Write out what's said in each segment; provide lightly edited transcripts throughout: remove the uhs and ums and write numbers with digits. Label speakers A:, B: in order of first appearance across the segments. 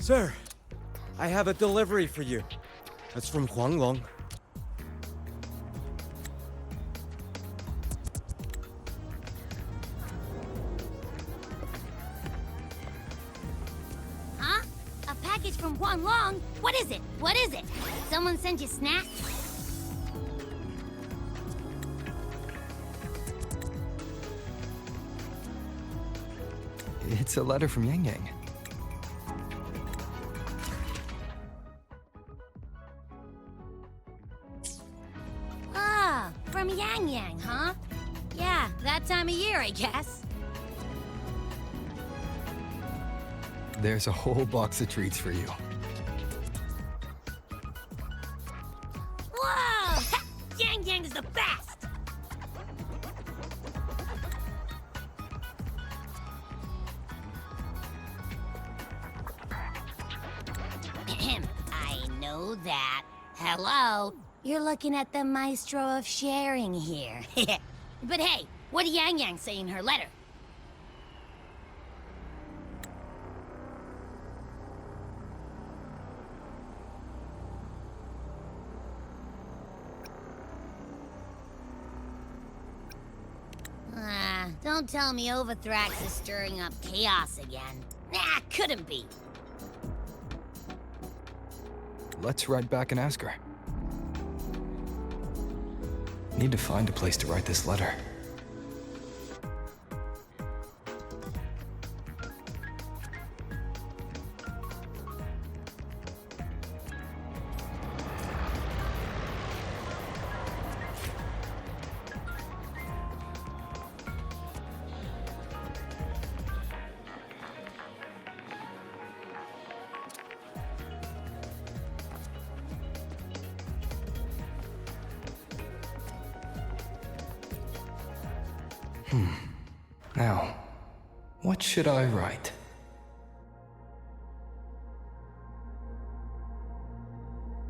A: Sir, I have a delivery for you. It's from Huanglong.
B: Huh? A package from Huanglong? What is it? What is it? Someone sent you snacks?
C: It's a letter from Yang Yang.
B: Ah, from Yang Yang, huh? Yeah, that time of year, I guess.
C: There's a whole box of treats for you.
B: Whoa! Yang Yang is the best! I know that. Hello? You're looking at the maestro of sharing here. But hey, what did Yang Yang say in her letter? Don't tell me Overthrax is stirring up chaos again. Nah, couldn't be.
C: Let's ride back and ask her. Need to find a place to write this letter. Now, what should I write?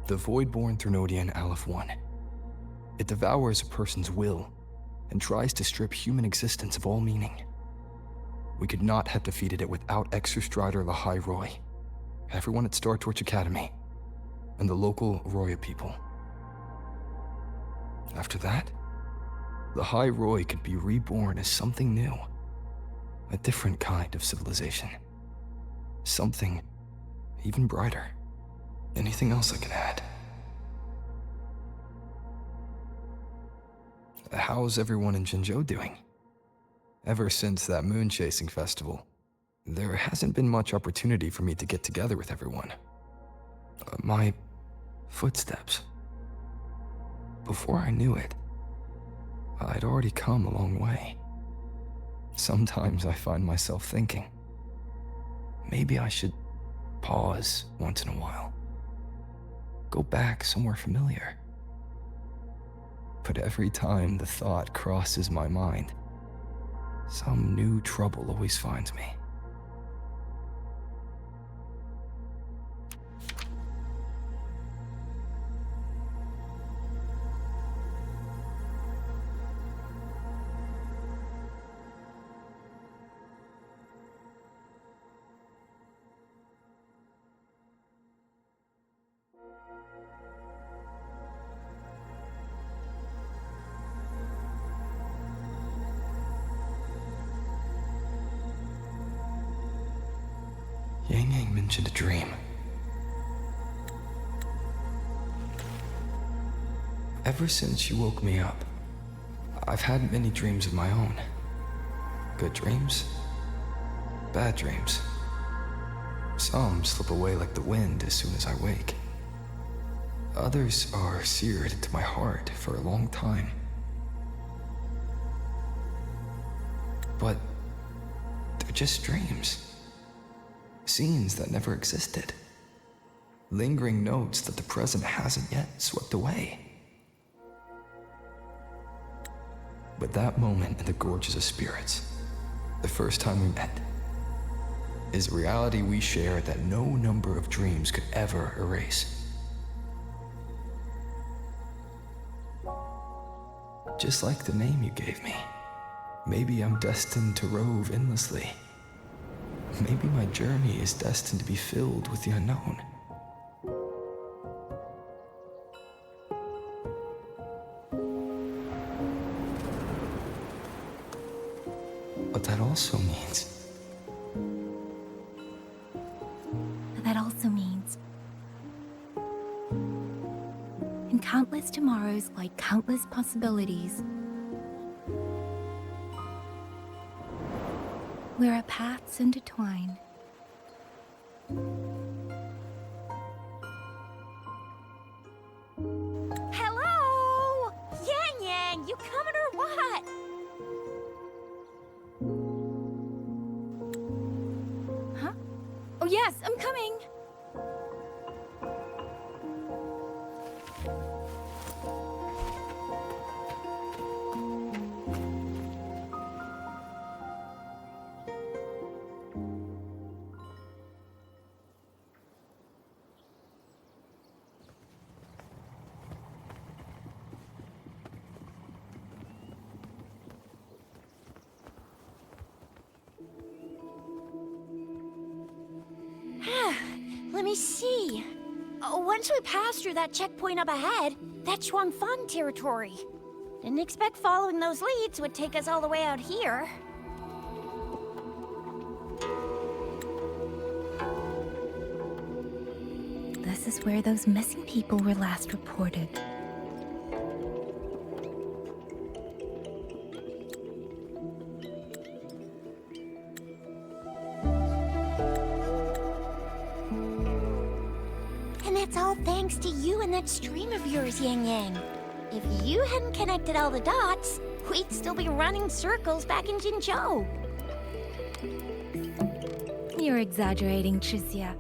C: The Voidborn Threnodian Aleph 1. It devours a person's will and tries to strip human existence of all meaning. We could not have defeated it without Exostrider Lahai Roy, everyone at Star Torch Academy, and the local Roya people. After that, Lahai Roy could be reborn as something new. A different kind of civilization. Something even brighter. Anything else I can add? How's everyone in Jinzhou doing? Ever since that moon chasing festival, there hasn't been much opportunity for me to get together with everyone. My footsteps. Before I knew it, I'd already come a long way. Sometimes I find myself thinking, maybe I should pause once in a while. Go back somewhere familiar. But every time the thought crosses my mind, some new trouble always finds me. Yang Yang mentioned a dream. Ever since she woke me up, I've had many dreams of my own. Good dreams, bad dreams. Some slip away like the wind as soon as I wake. Others are seared into my heart for a long time. But they're just dreams. Scenes that never existed. Lingering notes that the present hasn't yet swept away. But that moment in the Gorges of Spirits, the first time we met, is a reality we share that no number of dreams could ever erase. Just like the name you gave me, maybe I'm destined to rove endlessly. Maybe my journey is destined to be filled with the unknown. But that also means
D: in countless tomorrows lie countless possibilities. Where our paths intertwine.
B: Hello? Yang Yang, you coming or what?
D: Huh? Oh yes, I'm coming!
B: Let me see. Once we pass through that checkpoint up ahead, that's Shuangfang territory. Didn't expect following those leads would take us all the way out here.
D: This is where those missing people were last reported.
B: And that's all thanks to you and that stream of yours, Yang Yang. If you hadn't connected all the dots, we'd still be running circles back in Jinzhou.
D: You're exaggerating, Chixia.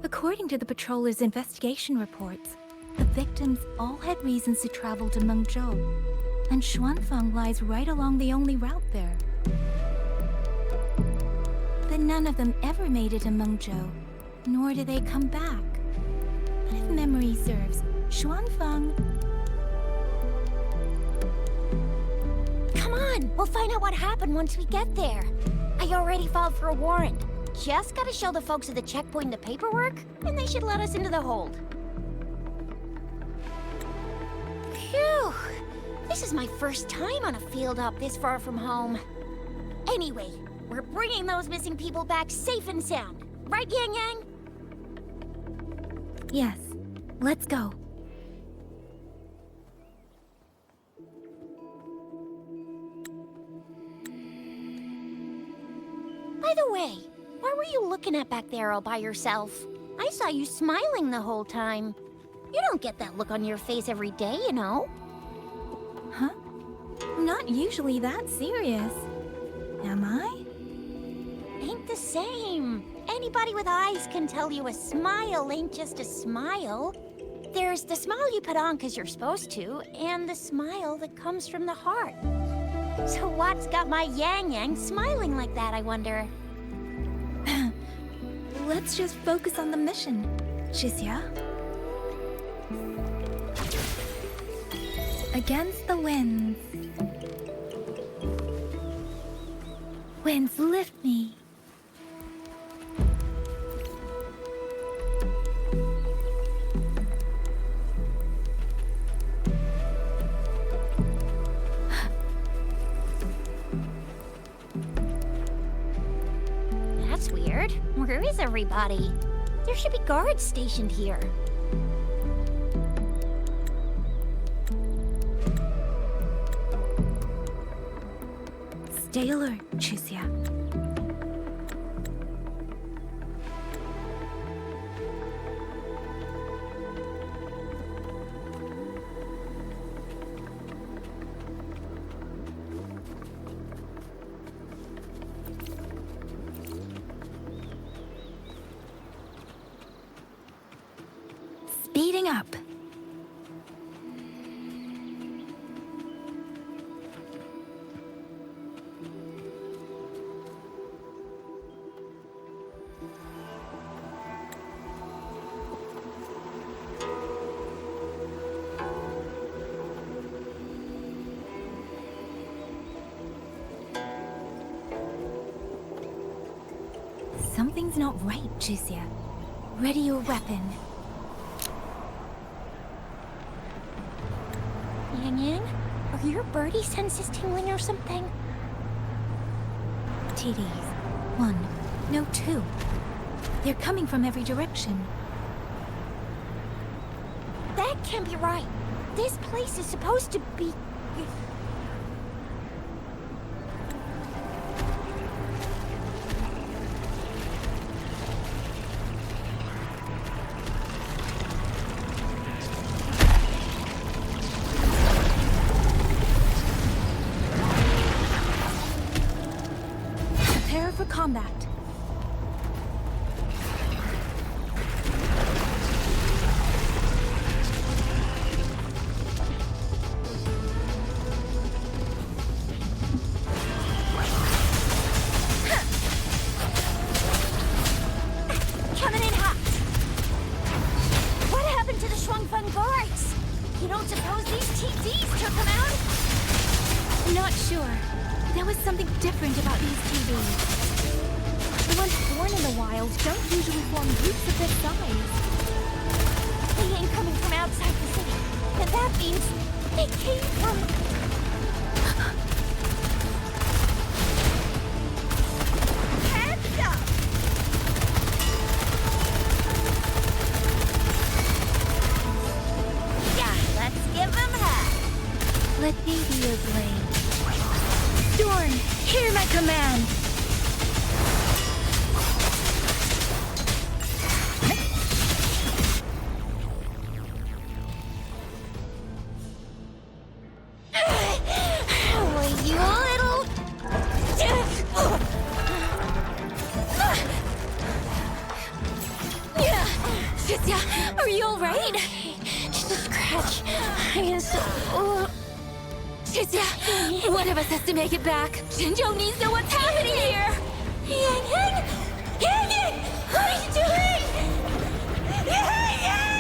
D: According to the patroller's investigation reports, the victims all had reasons to travel to Mengzhou, and Xuanfang lies right along the only route there. But none of them ever made it to Mengzhou, nor did they come back. But if memory serves, Xuanfang...
B: Come on, we'll find out what happened once we get there. I already filed for a warrant. Just gotta show the folks at the checkpoint the paperwork, and they should let us into the hold. Phew! This is my first time on a field up this far from home. Anyway, we're bringing those missing people back safe and sound. Right, Yang Yang?
D: Yes, let's go.
B: By the way, what were you looking at back there all by yourself? I saw you smiling the whole time. You don't get that look on your face every day, you know.
D: Huh? I'm not usually that serious. Am I?
B: Ain't the same. Anybody with eyes can tell you a smile ain't just a smile. There's the smile you put on 'cause you're supposed to, and the smile that comes from the heart. So what's got my Yang Yang smiling like that, I wonder?
D: Let's just focus on the mission, Chixia. Against the winds. Winds lift me.
B: That's weird. Where is everybody? There should be guards stationed here.
D: Stay alert, Chixia. Speeding up. Something's not right, Chixia. Ready your weapon.
B: Yang Yang, are your birdie senses tingling or something?
D: TDs. 1, no 2. They're coming from every direction.
B: That can't be right. This place is supposed to be...
D: Prepare for combat.
B: Coming in hot! What happened to the Shuangfeng guards? You don't suppose these TDs took them out?
D: Not sure. There was something different about these TVs. The ones born in the wild don't usually form groups of this size.
B: They ain't coming from outside the city. And that means they came from... Heads up! Yeah, let's give them hell.
D: Let me be your blade. Storm, hear my command!
B: Will you little...
D: Chixia, are you alright?
B: Just a scratch. I am so...
D: Chixia, one of us has to make it back. Jinzhou needs to know what's happening here!
B: Yang Yang! Yang Yang! What are you doing? Yang Yang!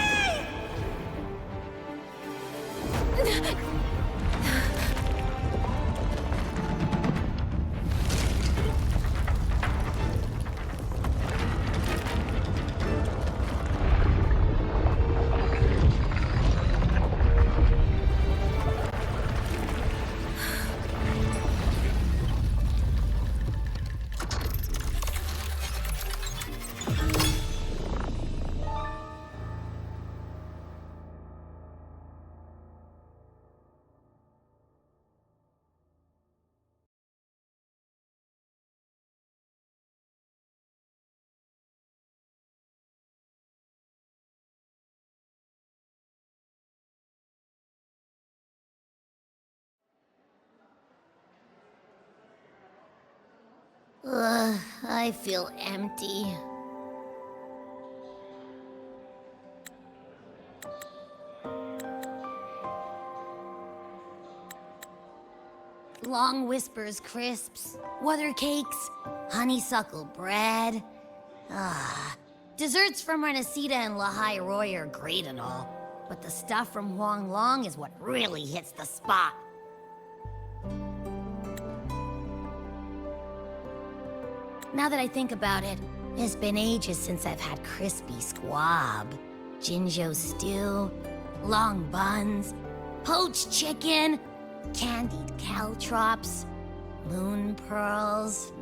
B: I feel empty. Long whispers crisps, weather cakes, honeysuckle bread. Desserts from Renacita and Lahai Roy are great and all, but the stuff from Huang Long is what really hits the spot. Now that I think about it, it's been ages since I've had crispy squab, Jinzhou stew, long buns, poached chicken, candied caltrops, moon pearls.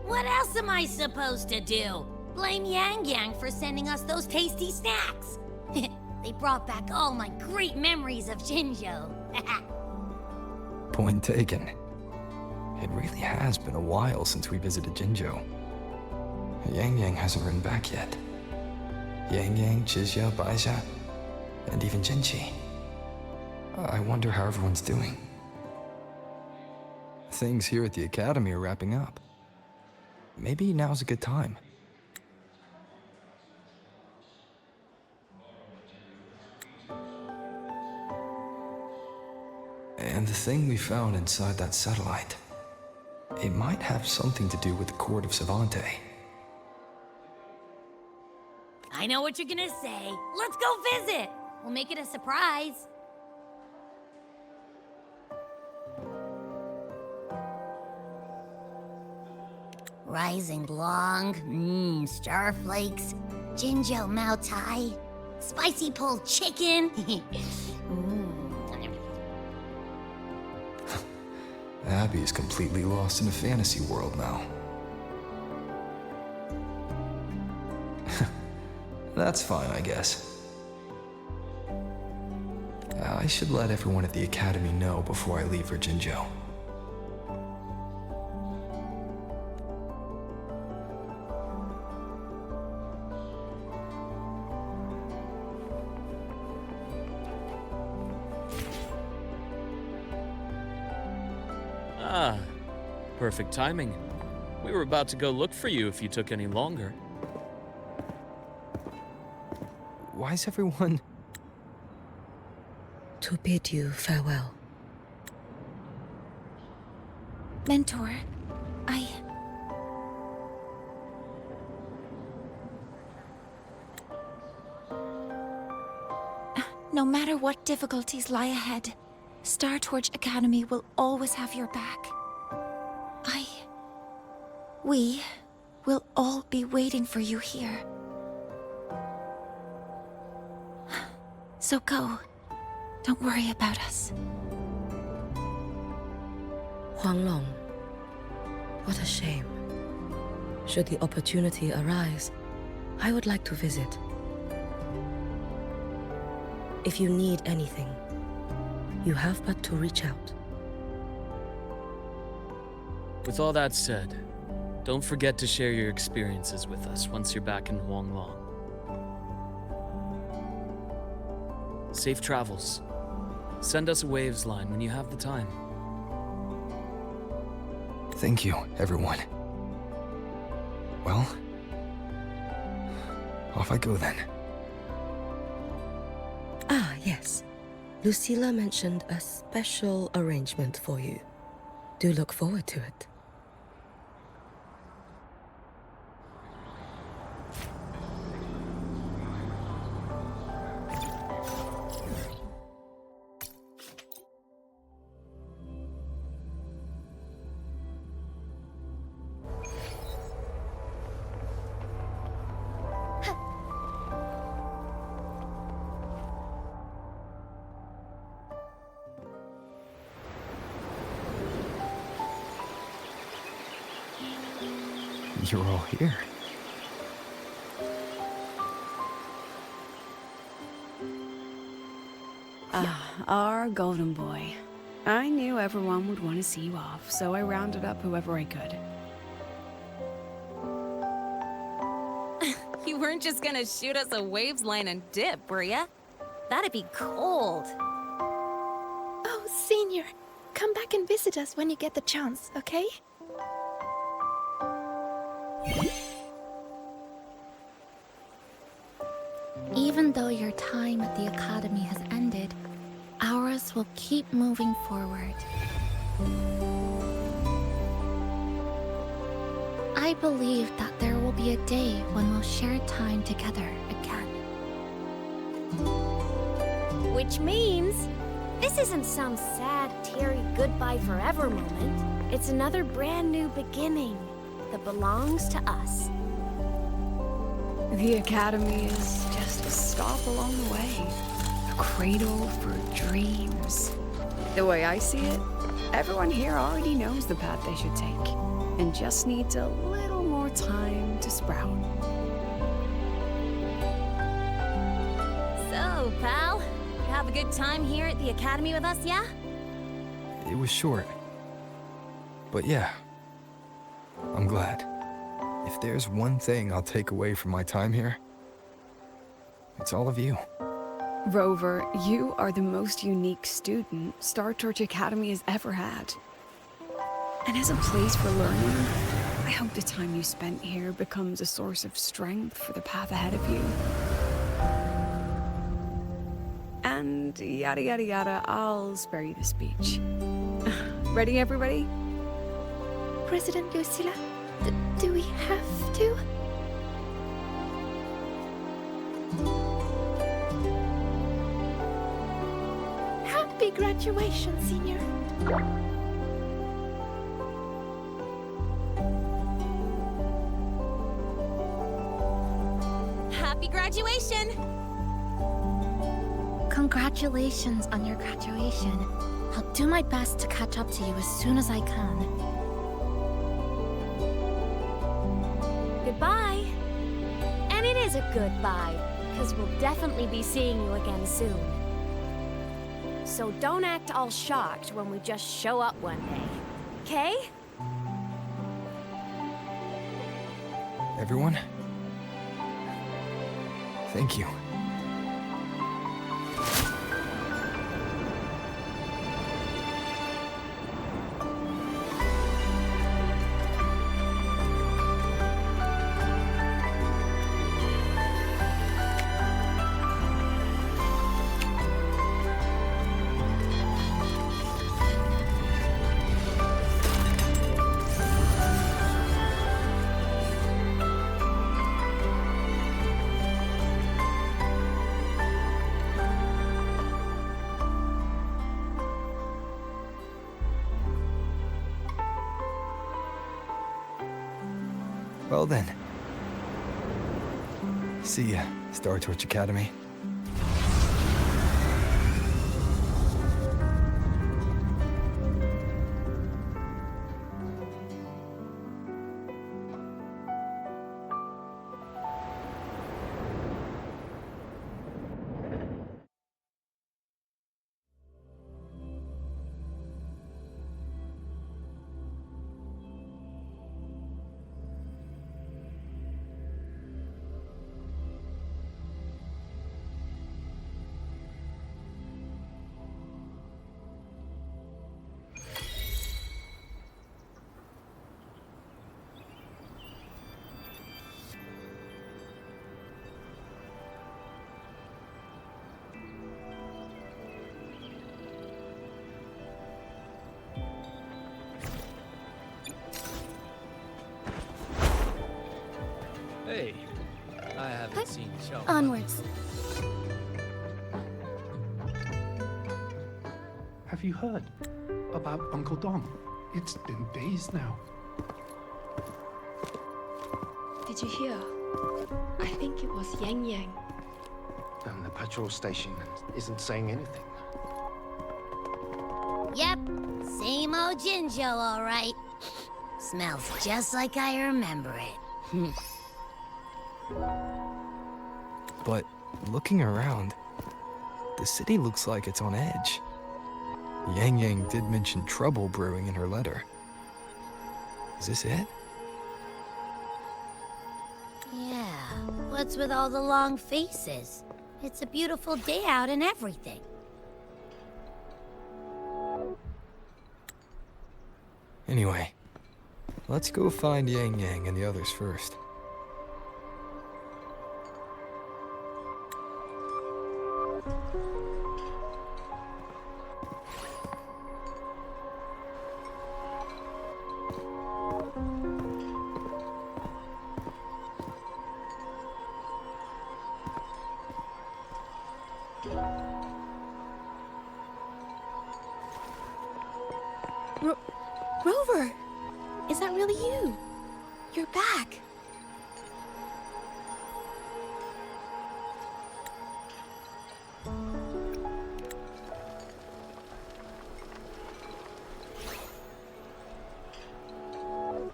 B: What else am I supposed to do? Blame Yang Yang for sending us those tasty snacks. They brought back all my great memories of Jinzhou.
C: Point taken. It really has been a while since we visited Jinzhou. Yang Yang hasn't written back yet. Yang Yang, Chixia, Baixia, and even Jinchi. I wonder how everyone's doing. Things here at the academy are wrapping up. Maybe now's a good time. And the thing we found inside that satellite, it might have something to do with the court of Savante.
B: I know what you're gonna say. Let's go visit! We'll make it a surprise. rising long. Starflakes, Jinjo Mao Tai, spicy pulled chicken.
C: Abby's completely lost in a fantasy world now. That's fine, I guess. I should let everyone at the Academy know before I leave for Jinzhou.
E: Ah, perfect timing. We were about to go look for you if you took any longer.
C: Why is everyone...
F: To bid you farewell.
D: Mentor, No matter what difficulties lie ahead, Star Torch Academy will always have your back. We will all be waiting for you here. So go. Don't worry about us.
F: Huanglong. What a shame. Should the opportunity arise, I would like to visit. If you need anything, you have but to reach out.
E: With all that said, don't forget to share your experiences with us once you're back in Huanglong. Safe travels. Send us a waves line when you have the time.
C: Thank you, everyone. Well, off I go then.
F: Ah, yes. Lucilla mentioned a special arrangement for you. Do look forward to it.
C: You're all here.
G: Our golden boy. I knew everyone would want to see you off, so I rounded up whoever I could.
H: You weren't just gonna shoot us a waves line and dip, were ya? That'd be cold.
D: Oh, Senior, come back and visit us when you get the chance, okay? Even though your time at the Academy has ended, ours will keep moving forward. I believe that there will be a day when we'll share time together again.
I: Which means, this isn't some sad, teary goodbye forever moment. It's another brand new beginning that belongs to us.
G: The Academy is just a stop along the way. A cradle for dreams. The way I see it, everyone here already knows the path they should take, and just needs a little more time to sprout.
H: So, pal, you have a good time here at the Academy with us, yeah?
C: It was short. But yeah, I'm glad. If there's one thing I'll take away from my time here, it's all of you.
G: Rover, you are the most unique student Star Torch Academy has ever had. And as a place for learning, I hope the time you spent here becomes a source of strength for the path ahead of you. And yada yada yada, I'll spare you the speech. Ready, everybody?
D: President Lucilla, do we have to? Happy graduation, Senior.
H: Happy graduation!
D: Congratulations on your graduation. I'll do my best to catch up to you as soon as I can.
I: Goodbye. And it is a goodbye, because we'll definitely be seeing you again soon. So don't act all shocked when we just show up one day. Okay?
C: Everyone? Thank you. Well then. See ya, Star Torch Academy.
E: Hey, I haven't seen Xiao.
D: Onwards.
J: Have you heard about Uncle Dom? It's been days now.
K: Did you hear? I think it was Yang Yang.
J: And the patrol station isn't saying anything.
B: Yep, same old Jinjo, all right. Smells just like I remember it.
C: But looking around, the city looks like it's on edge. Yang Yang did mention trouble brewing in her letter. Is this it?
B: Yeah, what's with all the long faces? It's a beautiful day out and everything.
C: Anyway, let's go find Yang Yang and the others first.
K: Rover! Is that really you? You're back!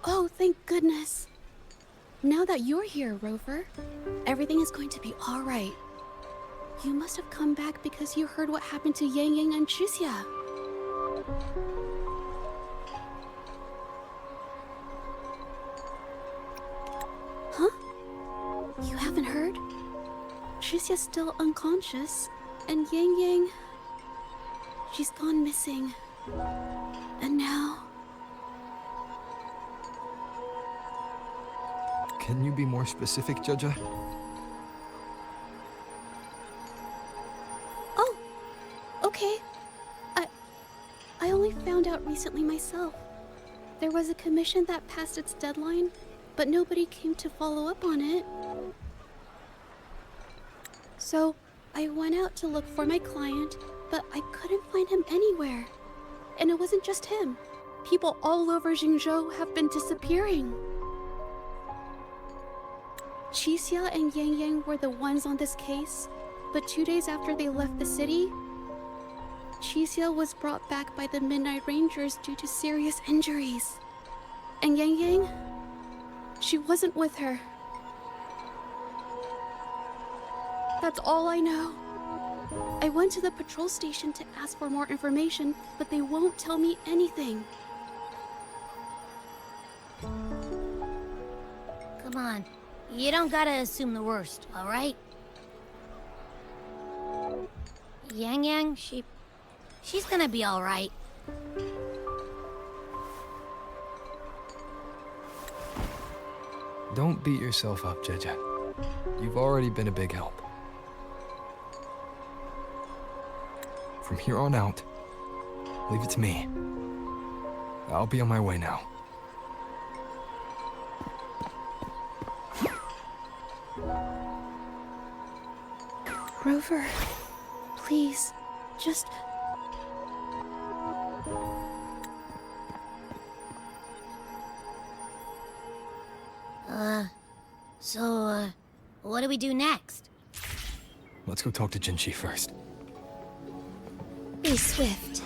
K: Oh, thank goodness. Now that you're here, Rover, everything is going to be all right. You must have come back because you heard what happened to Yang Yang and Chixia. Huh? You haven't heard? Chixia's still unconscious, and Yang Yang... she's gone missing. And now...
C: Can you be more specific, Jaja?
K: Oh, okay. I only found out recently myself. There was a commission that passed its deadline, but nobody came to follow up on it. So, I went out to look for my client, but I couldn't find him anywhere. And it wasn't just him. People all over Jingzhou have been disappearing. Chixia and Yang Yang were the ones on this case, but 2 days after they left the city, Chixia was brought back by the Midnight Rangers due to serious injuries. And Yang Yang, she wasn't with her. That's all I know. I went to the patrol station to ask for more information, but they won't tell me anything.
B: Come on. You don't gotta assume the worst, alright? Yang Yang, she's gonna be alright.
C: Don't beat yourself up, Jeja. You've already been a big help. From here on out, leave it to me. I'll be on my way now.
K: Rover, please, just...
B: So, what do we do next?
C: Let's go talk to Jinchi first.
I: Be swift.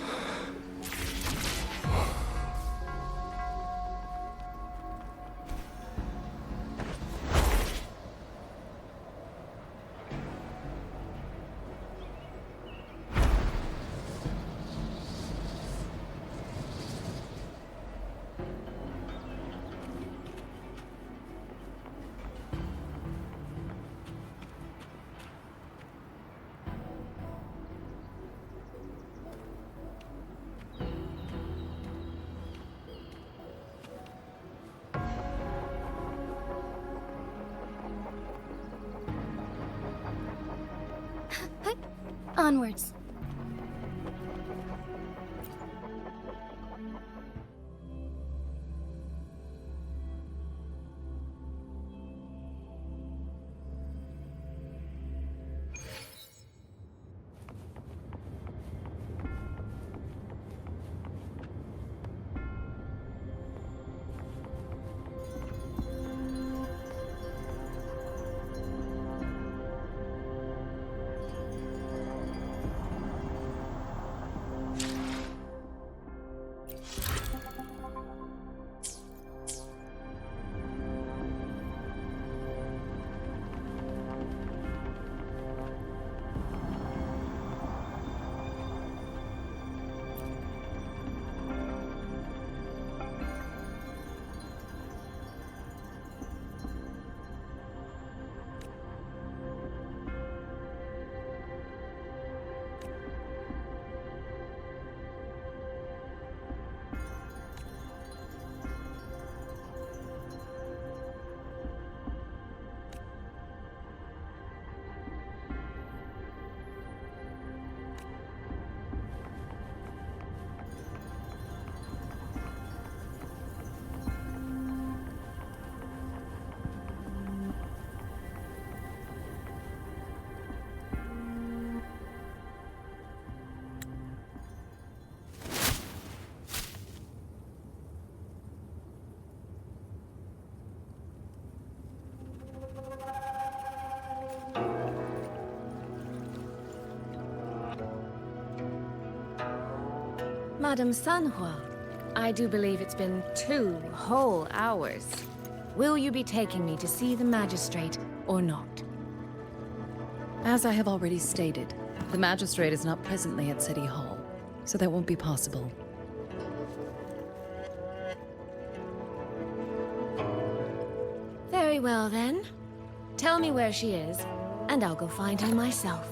I: Onwards.
L: Madam Sanhua, I do believe it's been 2 whole hours. Will you be taking me to see the magistrate or not?
M: As I have already stated, the magistrate is not presently at City Hall, so that won't be possible.
L: Very well then. Tell me where she is, and I'll go find her myself.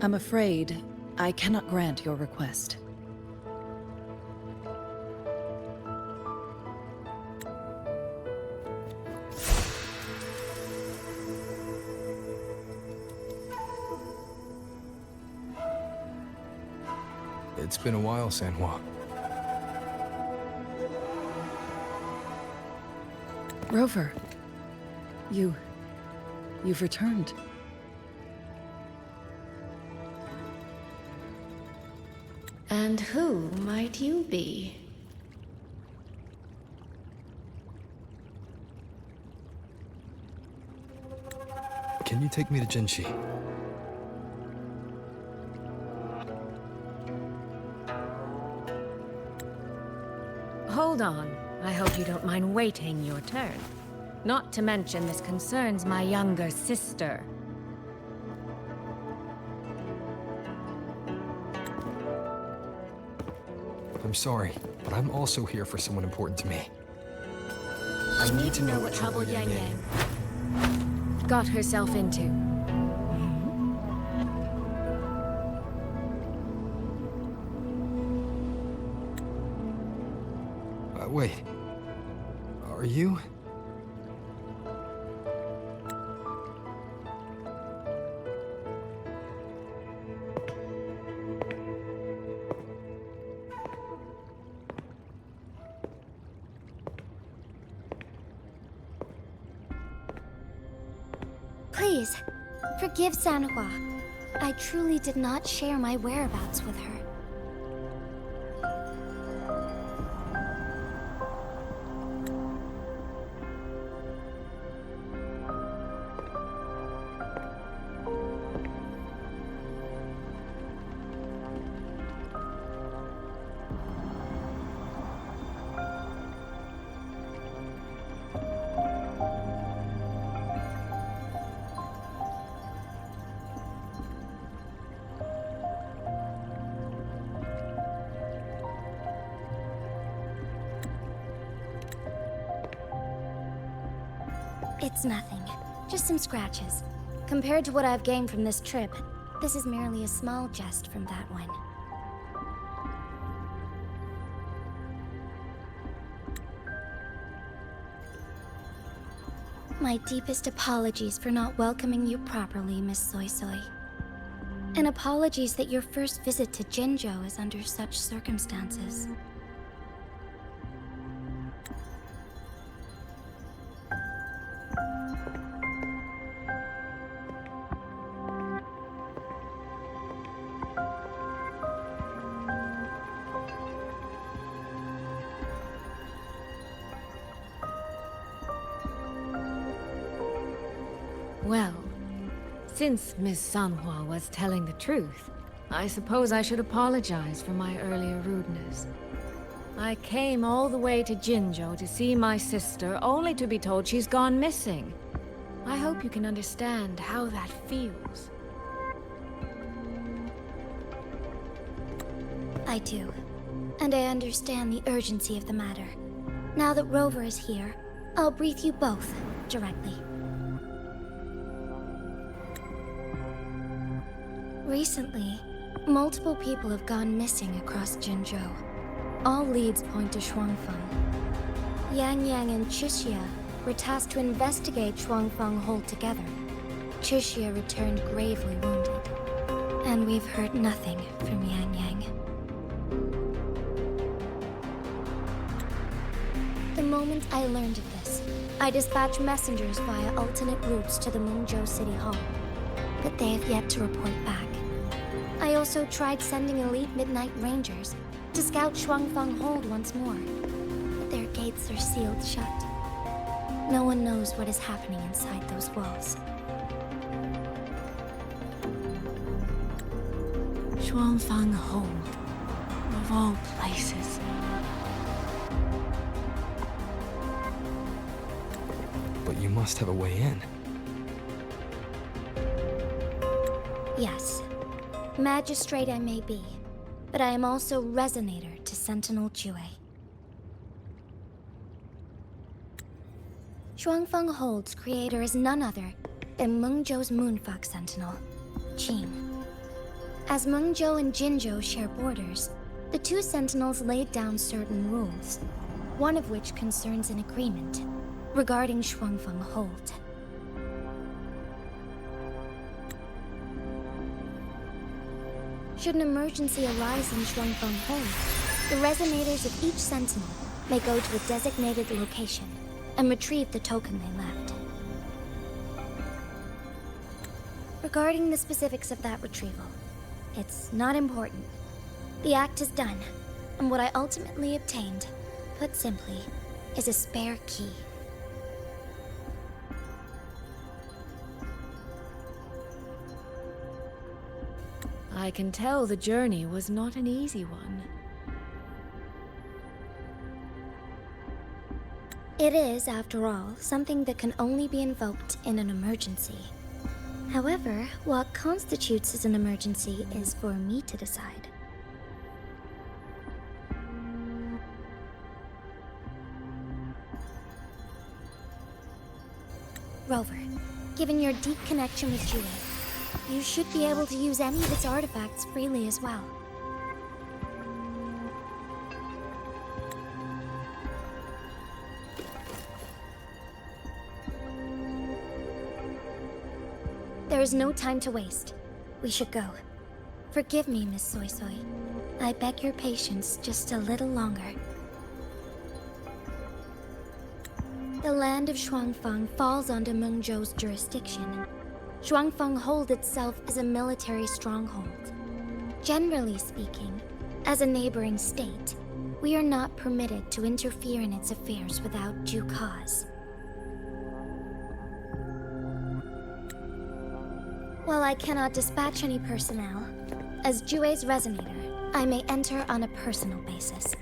M: I'm afraid I cannot grant your request.
C: It's been a while, Sanhua.
M: Rover, you've returned.
I: And who might you be?
C: can you take me to Jinchi?
L: Hold on. I hope you don't mind waiting your turn. Not to mention this concerns my younger sister.
C: I'm sorry, but I'm also here for someone important to me.
L: I need to know what trouble Yang Yang got herself into.
C: Wait. Are you?
I: Please, forgive Sanhua. I truly did not share my whereabouts with her. It's nothing. Just some scratches. Compared to what I've gained from this trip, this is merely a small jest from that one. My deepest apologies for not welcoming you properly, Miss Soy Soy. And apologies that your first visit to Jinzhou is under such circumstances.
L: Well, since Miss Sanhua was telling the truth, I suppose I should apologize for my earlier rudeness. I came all the way to Jinzhou to see my sister, only to be told she's gone missing. I hope you can understand how that feels.
I: I do. And I understand the urgency of the matter. Now that Rover is here, I'll brief you both directly. Recently, multiple people have gone missing across Jinzhou. All leads point to Shuangfeng. Yang Yang and Chixia were tasked to investigate Shuangfeng altogether. Chixia returned gravely wounded. And we've heard nothing from Yang Yang. The moment I learned of this, I dispatched messengers via alternate routes to the Mengzhou City Hall. But they have yet to report back. I also tried sending elite Midnight Rangers to scout Shuangfeng Hold once more, but their gates are sealed shut. No one knows what is happening inside those walls.
L: Shuangfeng Hold, of all places.
C: But you must have a way in.
I: Yes. Magistrate I may be, but I am also Resonator to Sentinel Jue. Shuangfeng Hold's creator is none other than Mengzhou's Moonfuck Sentinel, Qin. As Mengzhou and Jinzhou share borders, the two Sentinels laid down certain rules, one of which concerns an agreement regarding Shuangfeng Hold. Should an emergency arise in Shuangfeng Hold, the resonators of each Sentinel may go to a designated location and retrieve the token they left. Regarding the specifics of that retrieval, it's not important. The act is done, and what I ultimately obtained, put simply, is a spare key.
L: I can tell the journey was not an easy one.
I: It is, after all, something that can only be invoked in an emergency. However, what constitutes as an emergency is for me to decide. Rover, given your deep connection with Jue, you should be able to use any of its artifacts freely as well. There is no time to waste. We should go. Forgive me, Miss Soy Soy. I beg your patience just a little longer. The land of Shuangfeng falls under Mengzhou's jurisdiction. Shuangfeng Hold itself is a military stronghold. Generally speaking, as a neighboring state, we are not permitted to interfere in its affairs without due cause. While I cannot dispatch any personnel, as Jue's resonator, I may enter on a personal basis.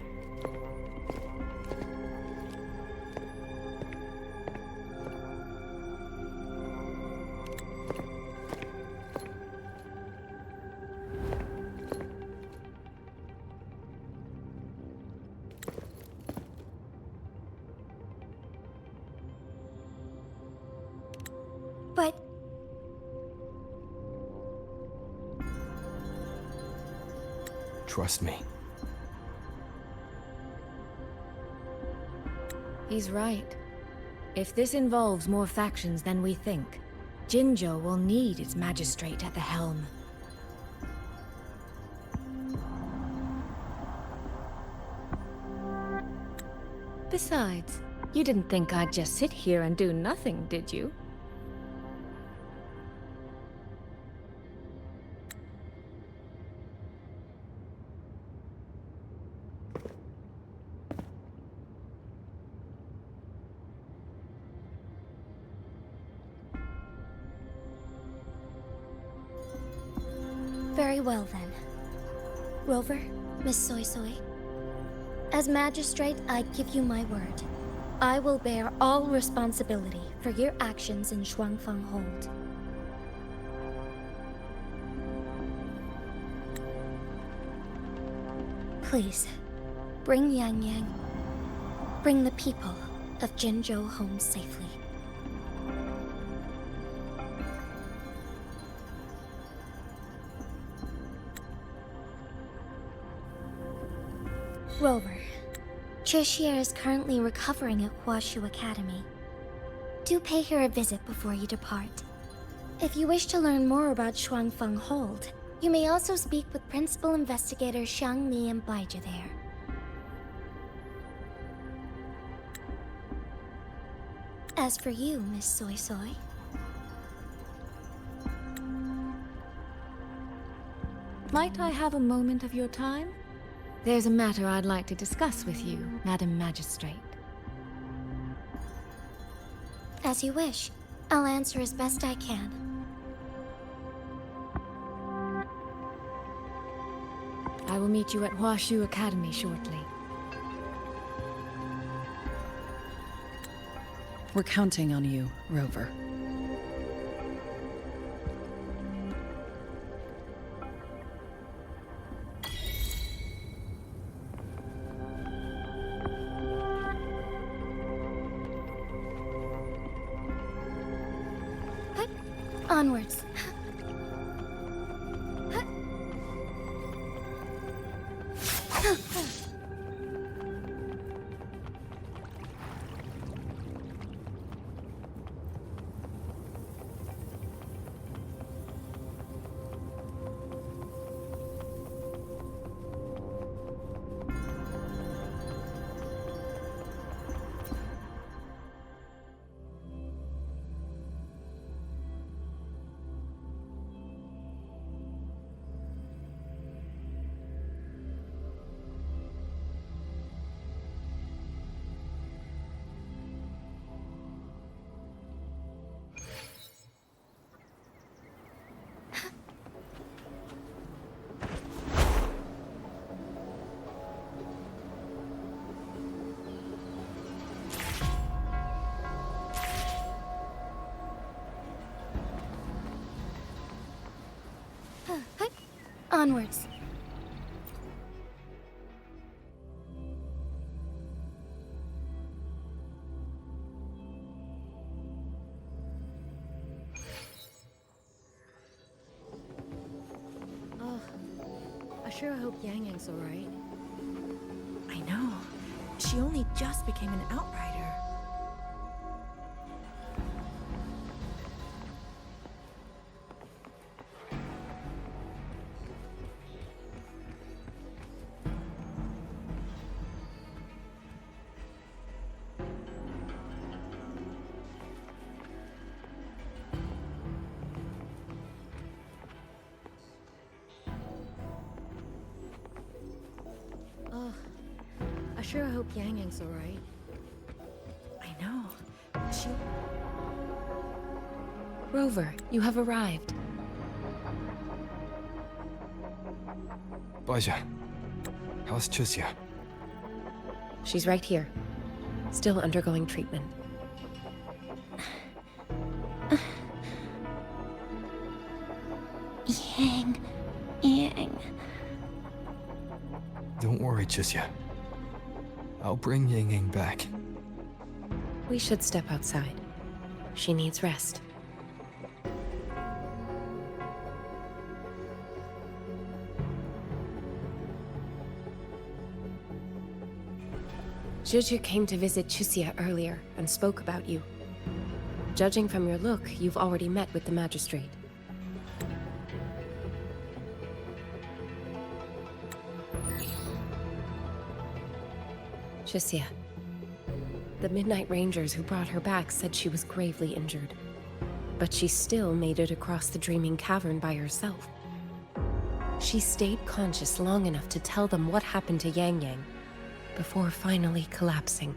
I: But
C: Trust me.
L: He's right. If this involves more factions than we think, Jinzhou will need its magistrate at the helm. Besides, you didn't think I'd just sit here and do nothing, did you?
I: very well then. Rover, Miss Soy Soy. As magistrate, I give you my word. I will bear all responsibility for your actions in Shuangfeng Hold. Please, bring Yang Yang. Bring the people of Jinzhou home safely. Rover, Cheshire is currently recovering at Huashu Academy. Do pay her a visit before you depart. If you wish to learn more about Shuangfeng Hold, you may also speak with Principal Investigator Xiang Li and Baizhi there. As for you, Miss Soy Soy,
L: might I have a moment of your time? There's a matter I'd like to discuss with you, Madam Magistrate.
I: as you wish. I'll answer as best I can.
L: I will meet you at Huashu Academy shortly.
M: We're counting on you, Rover.
I: Onwards. Onwards.
L: Oh, I sure hope Yang Yang's alright.
D: I know. She only just became an outrider.
L: Oh, I sure hope Yang Yang's alright.
D: I know. She...
F: Rover, you have arrived.
C: Baja, how's Chusya?
F: She's right here, still undergoing treatment.
B: Yang.
C: Don't worry, Chusya. I'll bring Yang Yang back.
F: We should step outside. She needs rest. Juju came to visit Chusya earlier and spoke about you. Judging from your look, you've already met with the magistrate. Chusya. The Midnight Rangers who brought her back said she was gravely injured. But she still made it across the Dreaming Cavern by herself. She stayed conscious long enough to tell them what happened to Yang Yang, before finally collapsing.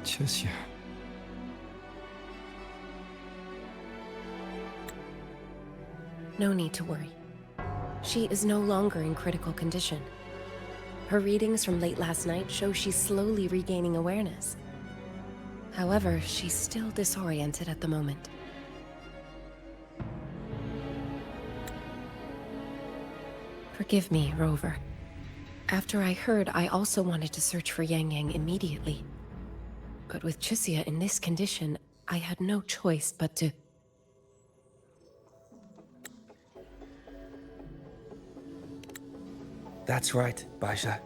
C: Chusya.
F: No need to worry. She is no longer in critical condition. Her readings from late last night show she's slowly regaining awareness. However, she's still disoriented at the moment. Forgive me, Rover. After I heard, I also wanted to search for Yang Yang immediately. But with Chusya in this condition, I had no choice but to...
N: That's right, Baisha.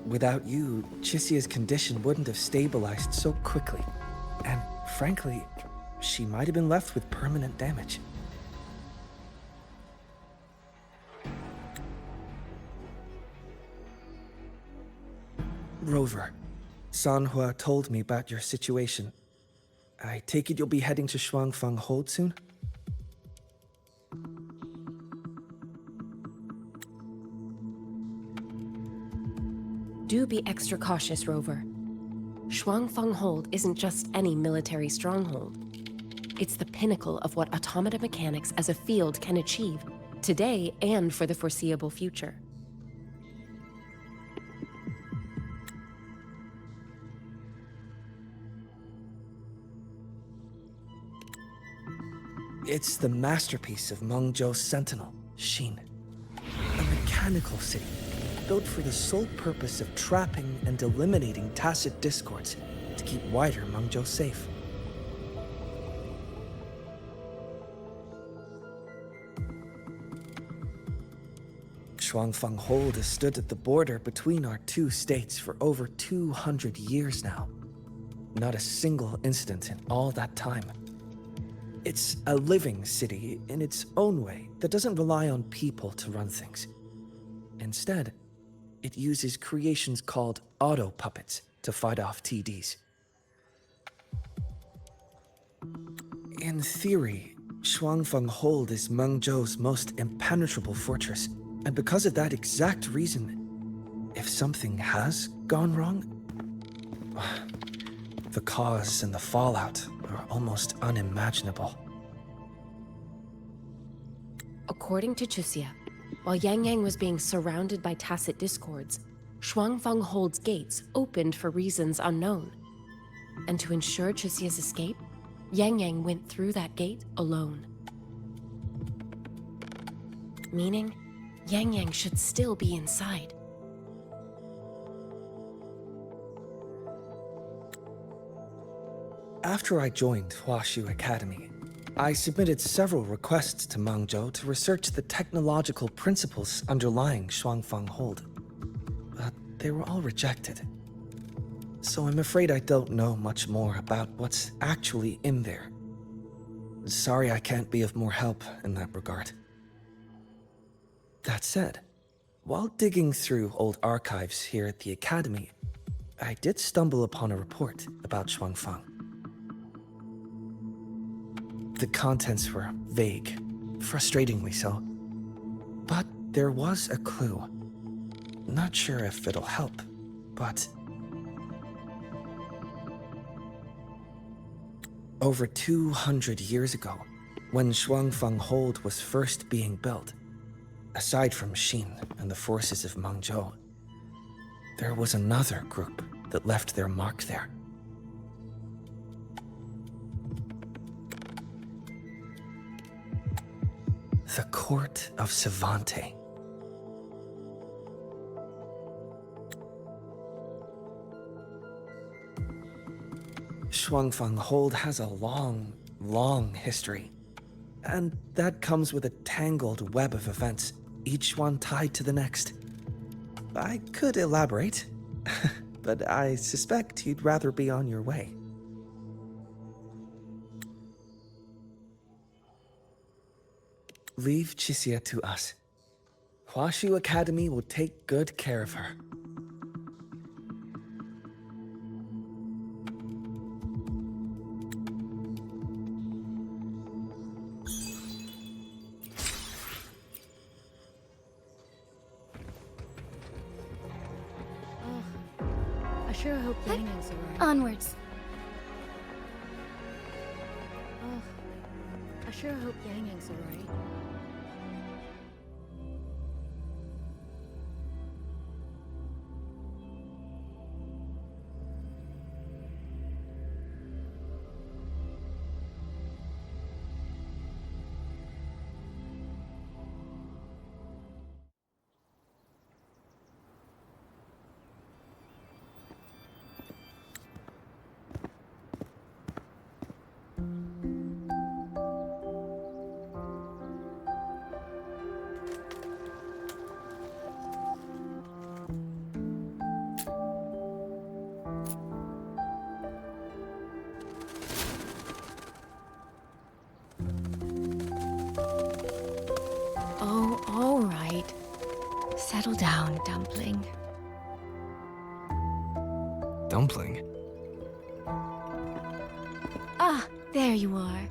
N: Without you, Chisia's condition wouldn't have stabilized so quickly. And frankly, she might have been left with permanent damage. Rover, Sanhua told me about your situation. I take it you'll be heading to Shuangfang Hold soon?
F: Do be extra cautious, Rover. Shuangfang Hold isn't just any military stronghold. It's the pinnacle of what automata mechanics as a field can achieve, today and for the foreseeable future.
N: It's the masterpiece of Mengzhou's sentinel, Xin. A mechanical city, built for the sole purpose of trapping and eliminating tacit discords to keep wider Mengzhou safe. Shuangfang Hold has stood at the border between our two states for over 200 years now. Not a single incident in all that time. It's a living city in its own way that doesn't rely on people to run things. Instead, it uses creations called auto-puppets to fight off TDs. In theory, Shuangfang Hold is Mengzhou's most impenetrable fortress, and because of that exact reason, if something has gone wrong, the cause and the fallout are almost unimaginable.
F: According to Chusya, while Yang Yang was being surrounded by tacit discords, Shuangfang Hold's gates opened for reasons unknown. And to ensure Chusya's escape, Yang Yang went through that gate alone. meaning, Yang Yang should still be inside.
N: After I joined Huashu Academy, I submitted several requests to Mangzhou to research the technological principles underlying Shuangfang Hold, but they were all rejected. So I'm afraid I don't know much more about what's actually in there. Sorry I can't be of more help in that regard. That said, while digging through old archives here at the Academy, I did stumble upon a report about Shuangfang. The contents were vague, frustratingly so, but there was a clue. Not sure if it'll help, but over 200 years ago, when Shuangfang Hold was first being built, aside from Xin and the forces of Mangzhou, there was another group that left their mark there. The Court of Savante. Shuangfang Hold has a long, long history. And that comes with a tangled web of events, each one tied to the next. I could elaborate, but I suspect you'd rather be on your way. Leave Chixia to us. Huashu Academy will take good care of her.
L: I sure hope Yang Yang's alright.
K: Onwards.
L: I sure hope Yang Yang's alright.
D: Oh, all right. Settle down, Dumpling.
C: Dumpling?
D: Ah, there you are.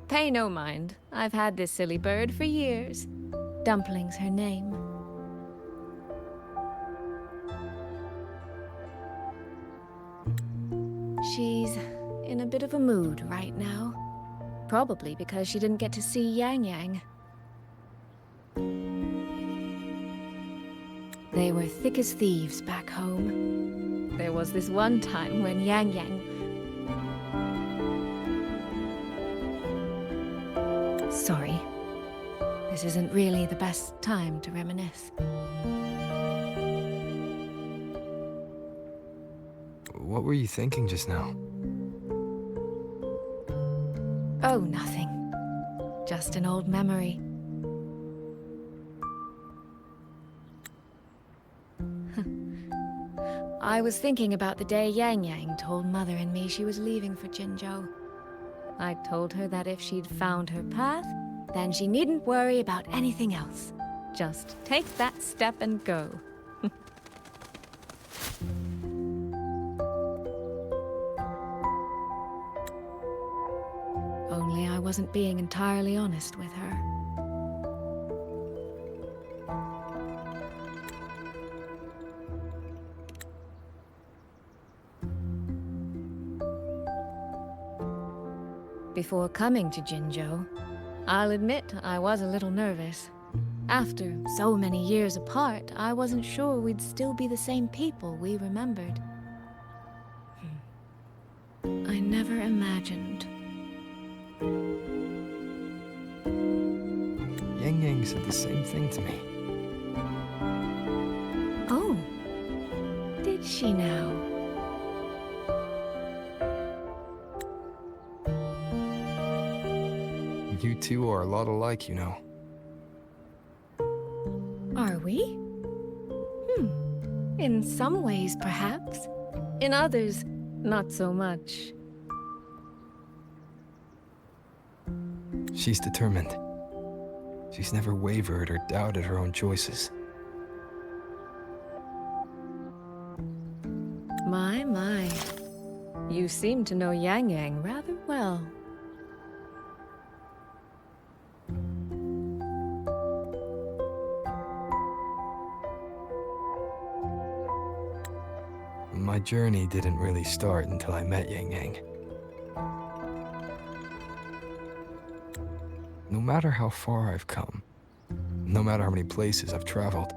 D: Pay no mind. I've had this silly bird for years. Dumpling's her name. She's in a bit of a mood right now. Probably because she didn't get to see Yang Yang. They were thick as thieves back home. There was this one time when Yang Yang... Sorry. This isn't really the best time to reminisce.
C: What were you thinking just now?
D: Oh, nothing. Just an old memory. I was thinking about the day Yang Yang told Mother and me she was leaving for Jinzhou. I told her that if she'd found her path, then she needn't worry about anything else. Just take that step and go. Only I wasn't being entirely honest with her. Before coming to Jinzhou, I'll admit I was a little nervous. After so many years apart, I wasn't sure we'd still be the same people we remembered. I never imagined.
C: Yang Yang said the same thing to me.
L: Oh, did she now?
C: You two are a lot alike, you know.
L: Are we? In some ways, perhaps. In others, not so much.
C: She's determined. She's never wavered or doubted her own choices.
L: My. You seem to know Yang Yang rather well.
C: My journey didn't really start until I met Yang Yang. No matter how far I've come, no matter how many places I've traveled,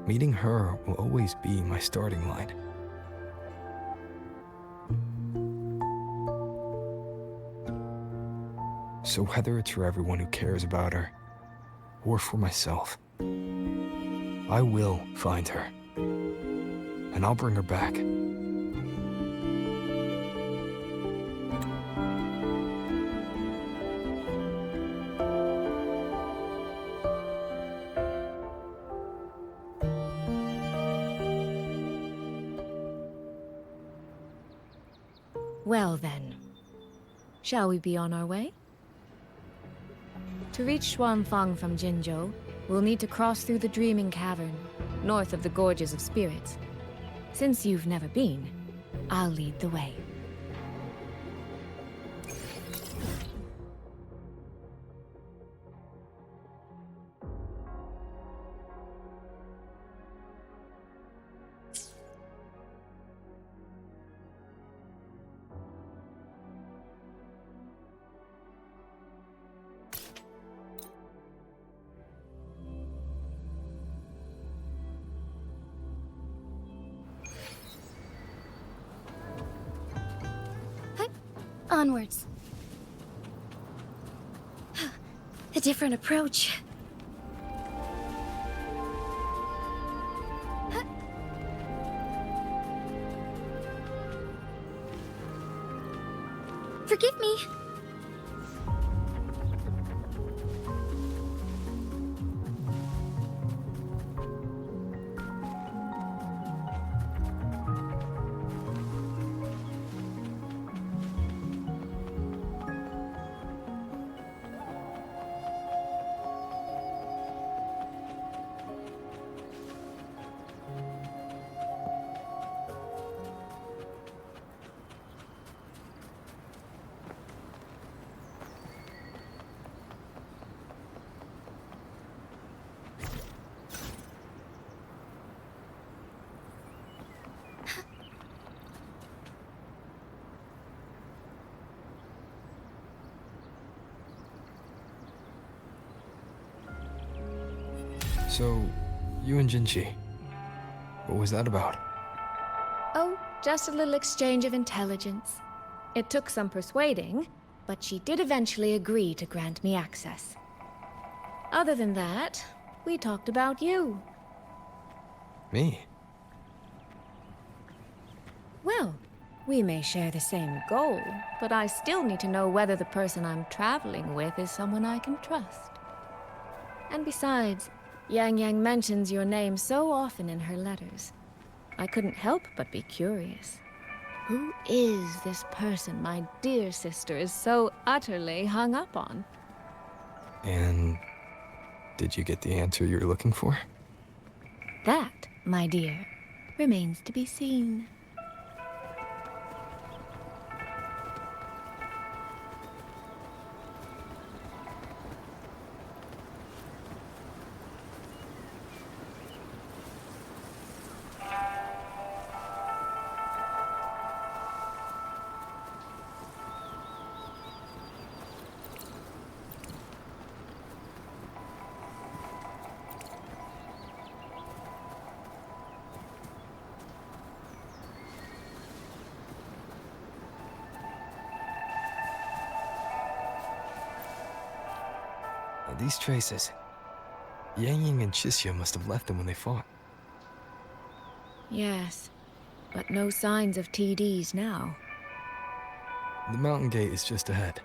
C: meeting her will always be my starting line. So whether it's for everyone who cares about her, or for myself, I will find her. And I'll bring her back.
L: Well then, shall we be on our way? To reach Xuanfang from Jinzhou, we'll need to cross through the Dreaming Cavern, north of the Gorges of Spirits. Since you've never been, I'll lead the way.
I: Onwards. A different approach. Forgive me.
C: So, you and Jinchi, what was that about?
L: Oh, just a little exchange of intelligence. It took some persuading, but she did eventually agree to grant me access. Other than that, we talked about you.
C: Me?
L: Well, we may share the same goal, but I still need to know whether the person I'm traveling with is someone I can trust. And besides, Yang Yang mentions your name so often in her letters. I couldn't help but be curious. Who is this person my dear sister is so utterly hung up on?
C: And did you get the answer you were looking for?
L: That, my dear, remains to be seen.
C: These traces. Yang Ying and Chixia must have left them when they fought.
L: Yes, but no signs of TDs now.
C: The mountain gate is just ahead.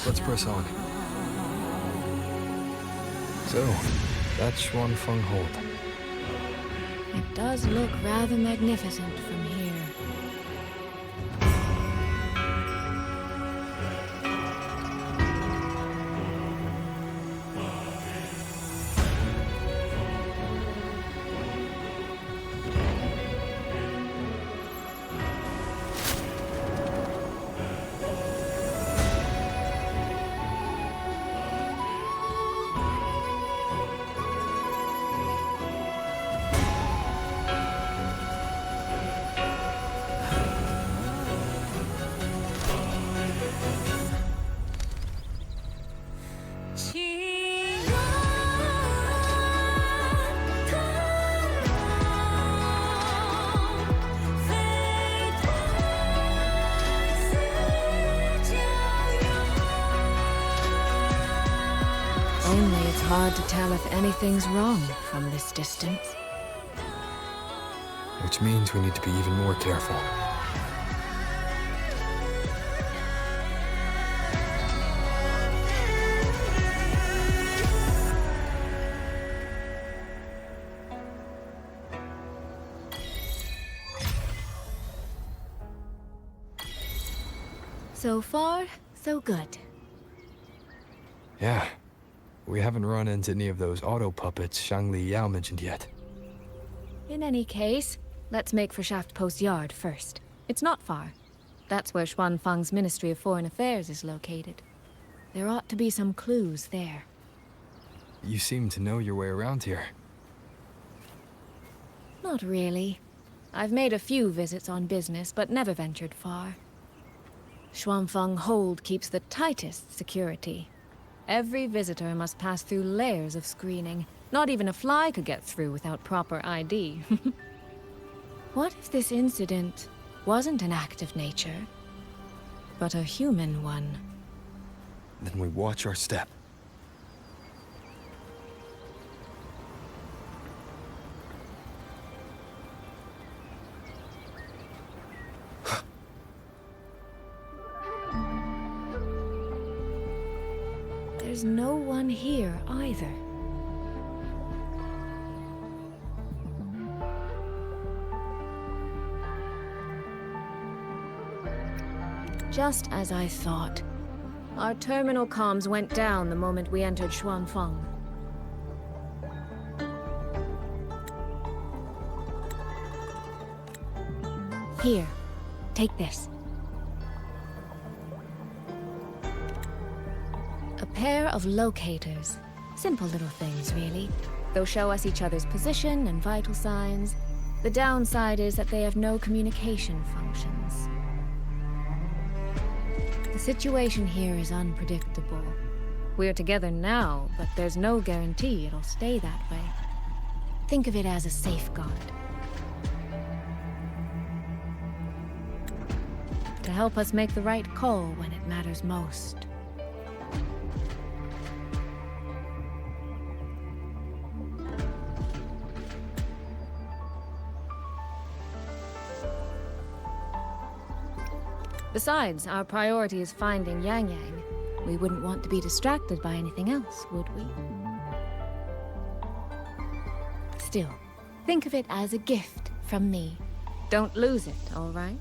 C: Let's press on. So, that's Xuanfeng Hold.
L: It does look rather magnificent from here. Only it's hard to tell if anything's wrong from this distance.
C: Which means we need to be even more careful.
L: So far, so good.
C: Yeah. We haven't run into any of those auto puppets Shangli Yao mentioned yet.
L: In any case, let's make for Shaft Post Yard first. It's not far. That's where Xuanfeng's Ministry of Foreign Affairs is located. There ought to be some clues there.
C: You seem to know your way around here.
L: Not really. I've made a few visits on business, but never ventured far. Xuanfeng Hold keeps the tightest security. Every visitor must pass through layers of screening. Not even a fly could get through without proper ID. What if this incident wasn't an act of nature, but a human one?
C: Then we watch our step.
L: There's no one here either. Just as I thought. Our terminal comms went down the moment we entered Xuanfeng. Here, take this. A pair of locators. Simple little things, really. They'll show us each other's position and vital signs. The downside is that they have no communication functions. The situation here is unpredictable. We're together now, but there's no guarantee it'll stay that way. Think of it as a safeguard. To help us make the right call when it matters most. Besides, our priority is finding Yang Yang. We wouldn't want to be distracted by anything else, would we? Still, think of it as a gift from me. Don't lose it, all right?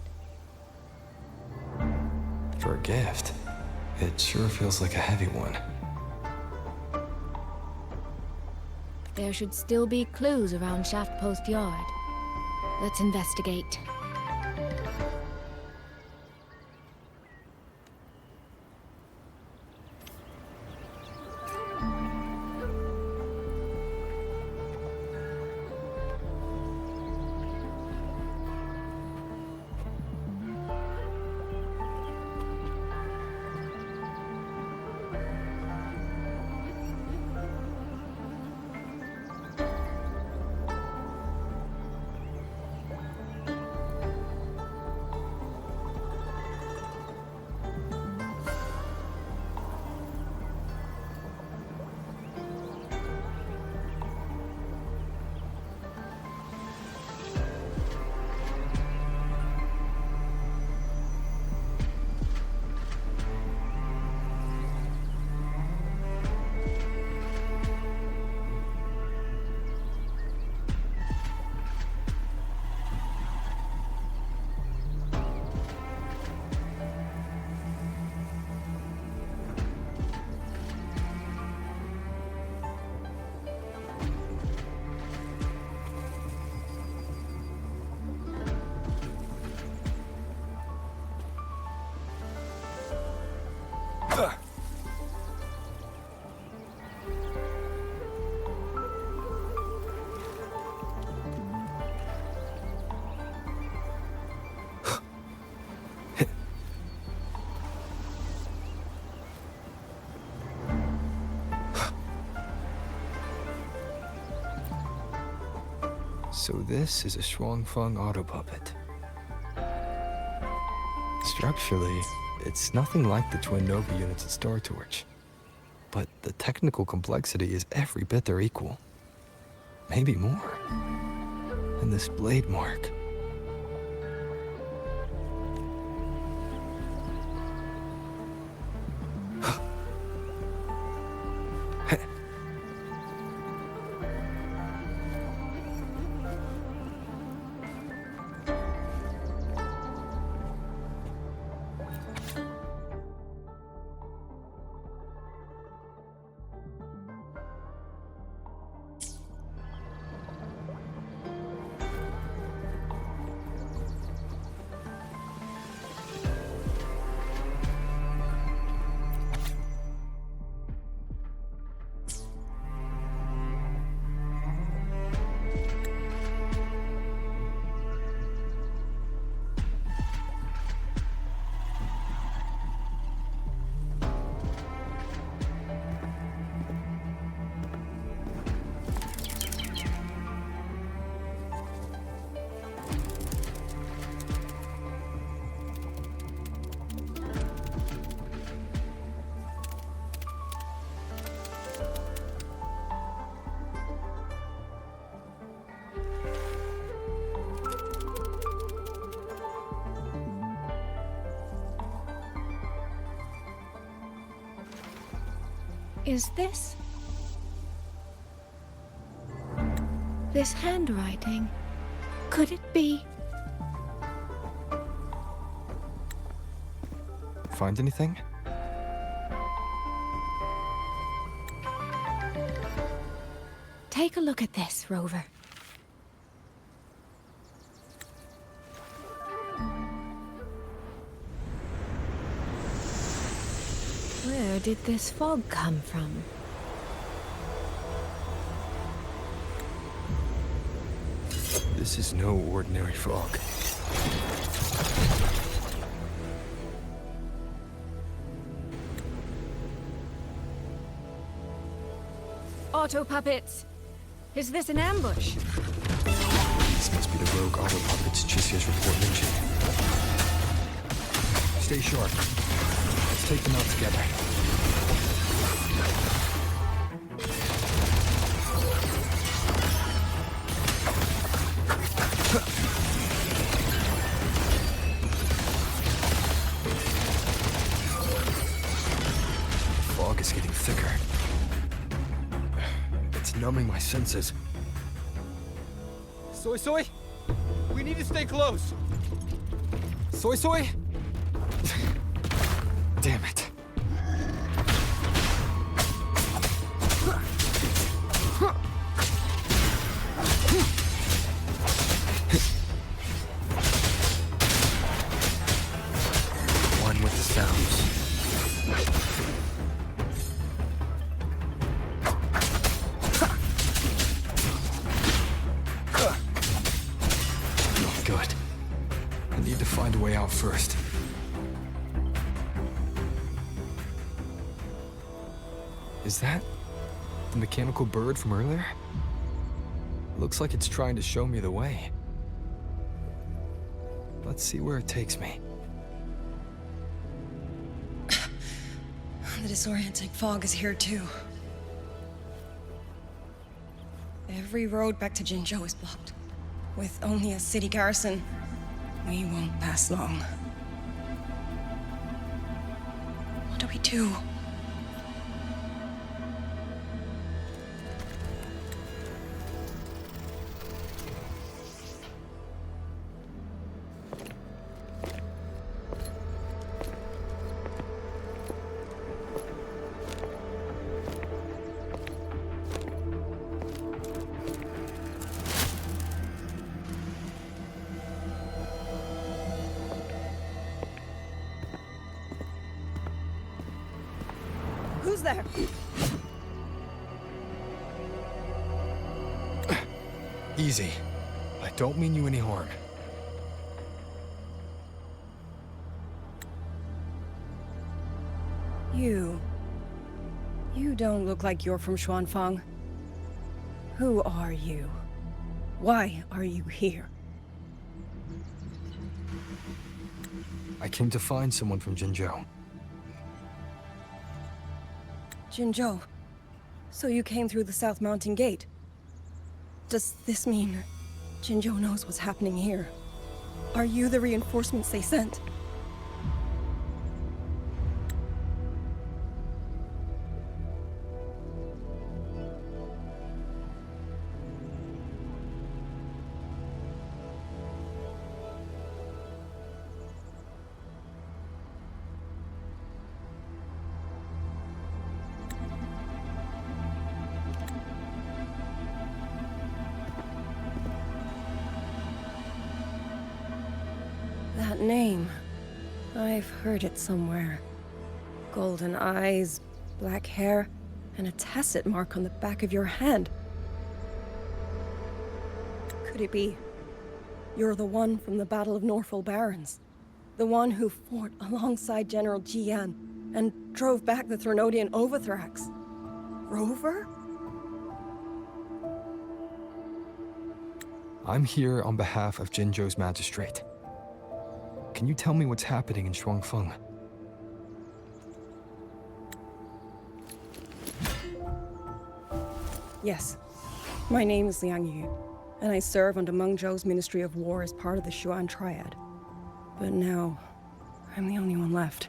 C: For a gift, it sure feels like a heavy one.
L: There should still be clues around Shaft Post Yard. Let's investigate.
C: So this is a Shuangfeng auto puppet. Structurally, it's nothing like the twin Nova units at Star Torch. But the technical complexity is every bit their equal. Maybe more. And this blade mark.
D: Is this handwriting? Could it be?
C: Find anything?
D: Take a look at this, Rover.
L: Where did this fog come from?
C: This is no ordinary fog.
L: Auto puppets! Is this an ambush?
C: This must be the rogue auto puppets Chisia's report mentioned. Stay sharp. Let's take them out together. thicker. It's numbing my senses.
A: Soy Soy? We need to stay close. Soy Soy?
C: Damn it. One with the sounds. Good. I need to find a way out first. Is that the mechanical bird from earlier? Looks like it's trying to show me the way. Let's see where it takes me.
O: The disorienting fog is here too. Every road back to Jinzhou is blocked. With only a city garrison, we won't last long. What do we do? Who's there?
C: Easy. I don't mean you any harm.
O: You don't look like you're from Xuanfang. Who are you? Why are you here?
C: I came to find someone from Jinzhou.
O: Jinzhou. So you came through the South Mountain Gate. Does this mean Jinzhou knows what's happening here? Are you the reinforcements they sent? That name. I've heard it somewhere. Golden eyes, black hair, and a tacit mark on the back of your hand. Could it be? You're the one from the Battle of Norfolk Barrens. The one who fought alongside General Jian and drove back the Threnodian Overthrax. Rover?
C: I'm here on behalf of Jinzhou's magistrate. Can you tell me what's happening in Xuanfeng?
O: Yes. My name is Liang Yu, and I serve under Meng Zhou's Ministry of War as part of the Xuan Triad. But now, I'm the only one left.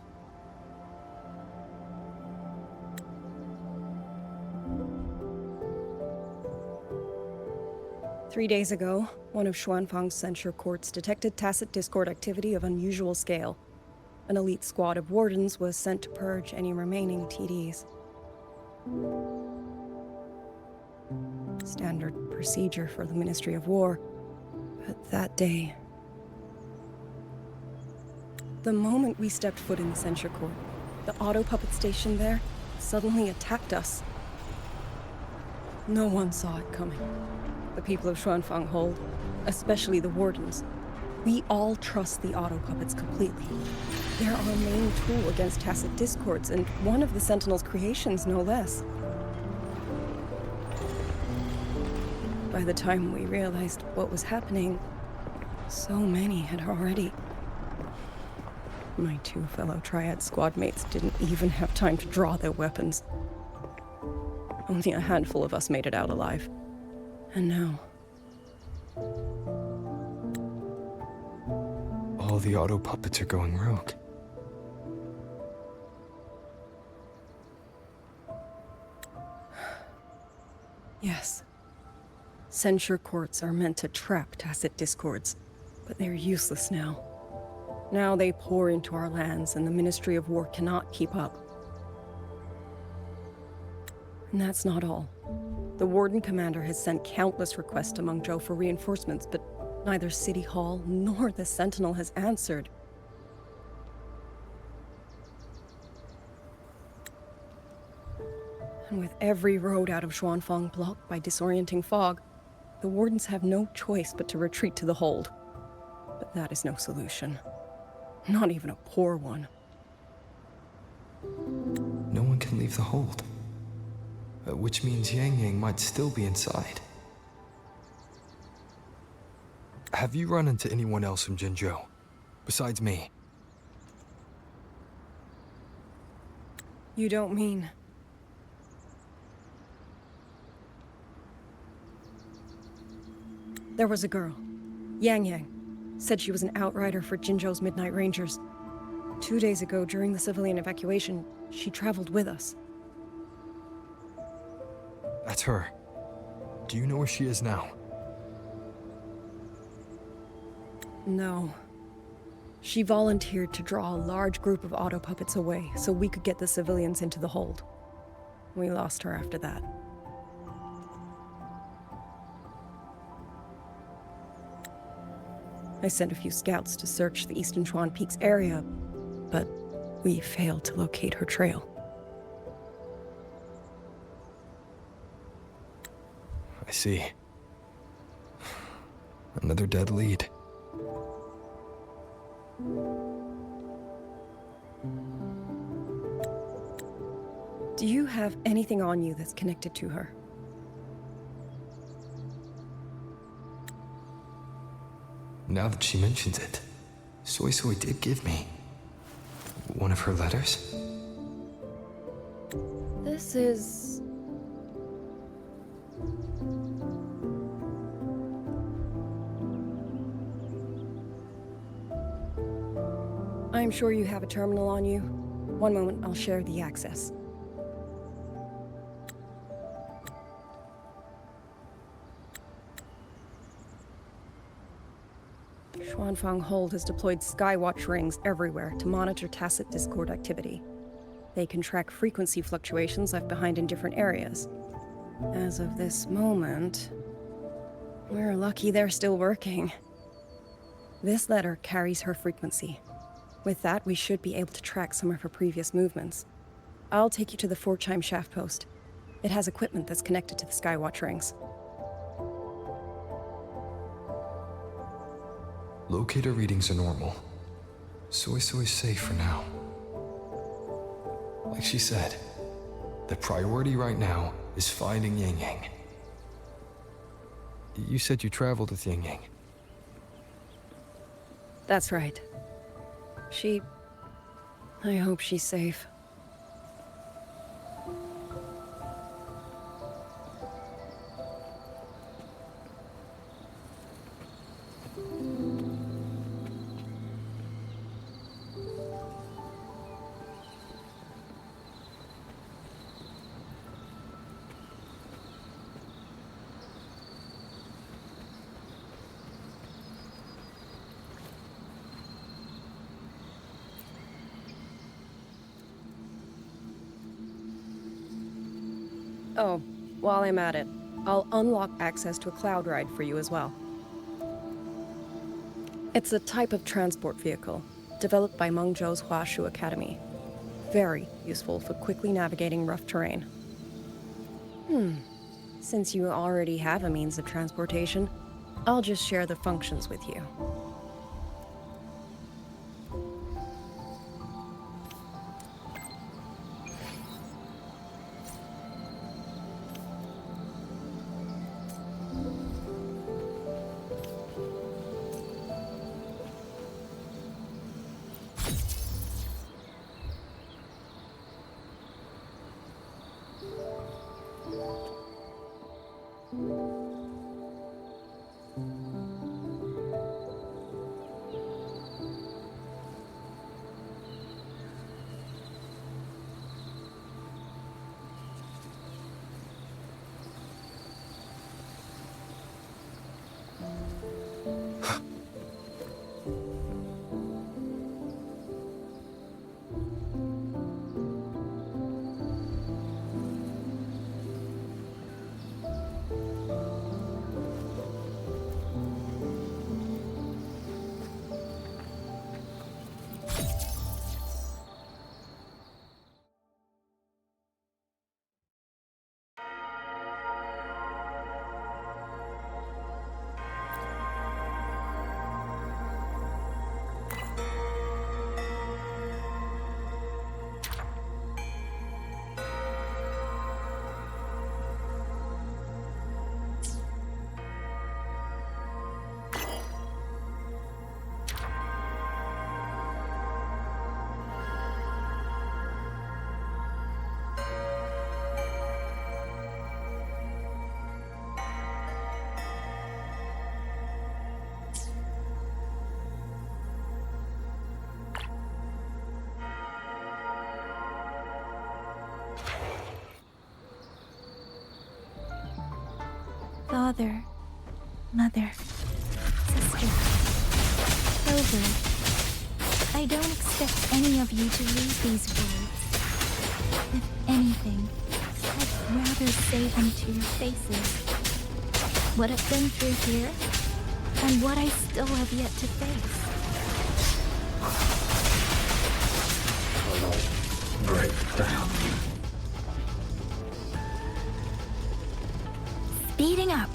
O: Three days ago, one of Xuanfang's censure courts detected tacit discord activity of unusual scale. An elite squad of wardens was sent to purge any remaining TDs. Standard procedure for the Ministry of War. But that day, the moment we stepped foot in the censure court, the auto puppet station there suddenly attacked us. No one saw it coming. The people of Xuanfang hold, especially the wardens. We all trust the auto puppets completely. They're our main tool against tacit discords, and one of the Sentinel's creations, no less. By the time we realized what was happening, so many had already... My two fellow Triad squad mates didn't even have time to draw their weapons. Only a handful of us made it out alive. And now...
C: All the auto puppets are going rogue.
O: Yes. Censure courts are meant to trap tacit discords, but they're useless now. Now they pour into our lands, and the Ministry of War cannot keep up. And that's not all. The Warden Commander has sent countless requests to Mengzhou for reinforcements, but neither City Hall nor the Sentinel has answered. And with every road out of Xuanfang blocked by disorienting fog, the Wardens have no choice but to retreat to the hold. But that is no solution. Not even a poor one.
C: No one can leave the hold. Which means Yang Yang might still be inside. Have you run into anyone else from Jinzhou? Besides me?
O: You don't mean... There was a girl, Yang Yang. Said she was an outrider for Jinzhou's Midnight Rangers. 2 days ago, during the civilian evacuation, she traveled with us.
C: That's her. Do you know where she is now?
O: No. She volunteered to draw a large group of auto puppets away so we could get the civilians into the hold. We lost her after that. I sent a few scouts to search the Eastern Chuan Peaks area, but we failed to locate her trail.
C: I see. Another dead lead.
O: Do you have anything on you that's connected to her?
C: Now that she mentions it, Soy Soy did give me one of her letters.
O: This is... I'm sure you have a terminal on you. One moment, I'll share the access. Xuanfang Hold has deployed Skywatch rings everywhere to monitor tacit Discord activity. They can track frequency fluctuations left behind in different areas. As of this moment, we're lucky they're still working. This letter carries her frequency. With that, we should be able to track some of her previous movements. I'll take you to the 4-chime shaft post. It has equipment that's connected to the Skywatch rings.
C: Locator readings are normal. Soy Soy's safe for now. Like she said, the priority right now is finding Yang Yang. You said you traveled with Yang Yang.
O: That's right. I hope she's safe. Oh, while I'm at it, I'll unlock access to a cloud ride for you as well. It's a type of transport vehicle, developed by Mengzhou's Huashu Academy. Very useful for quickly navigating rough terrain. Since you already have a means of transportation, I'll just share the functions with you.
D: father, mother, sister, Rover, I don't expect any of you to read these words. If anything, I'd rather say them to your faces. What I've been through here, and what I still have yet to face.
J: Great crowd.
D: Speeding up.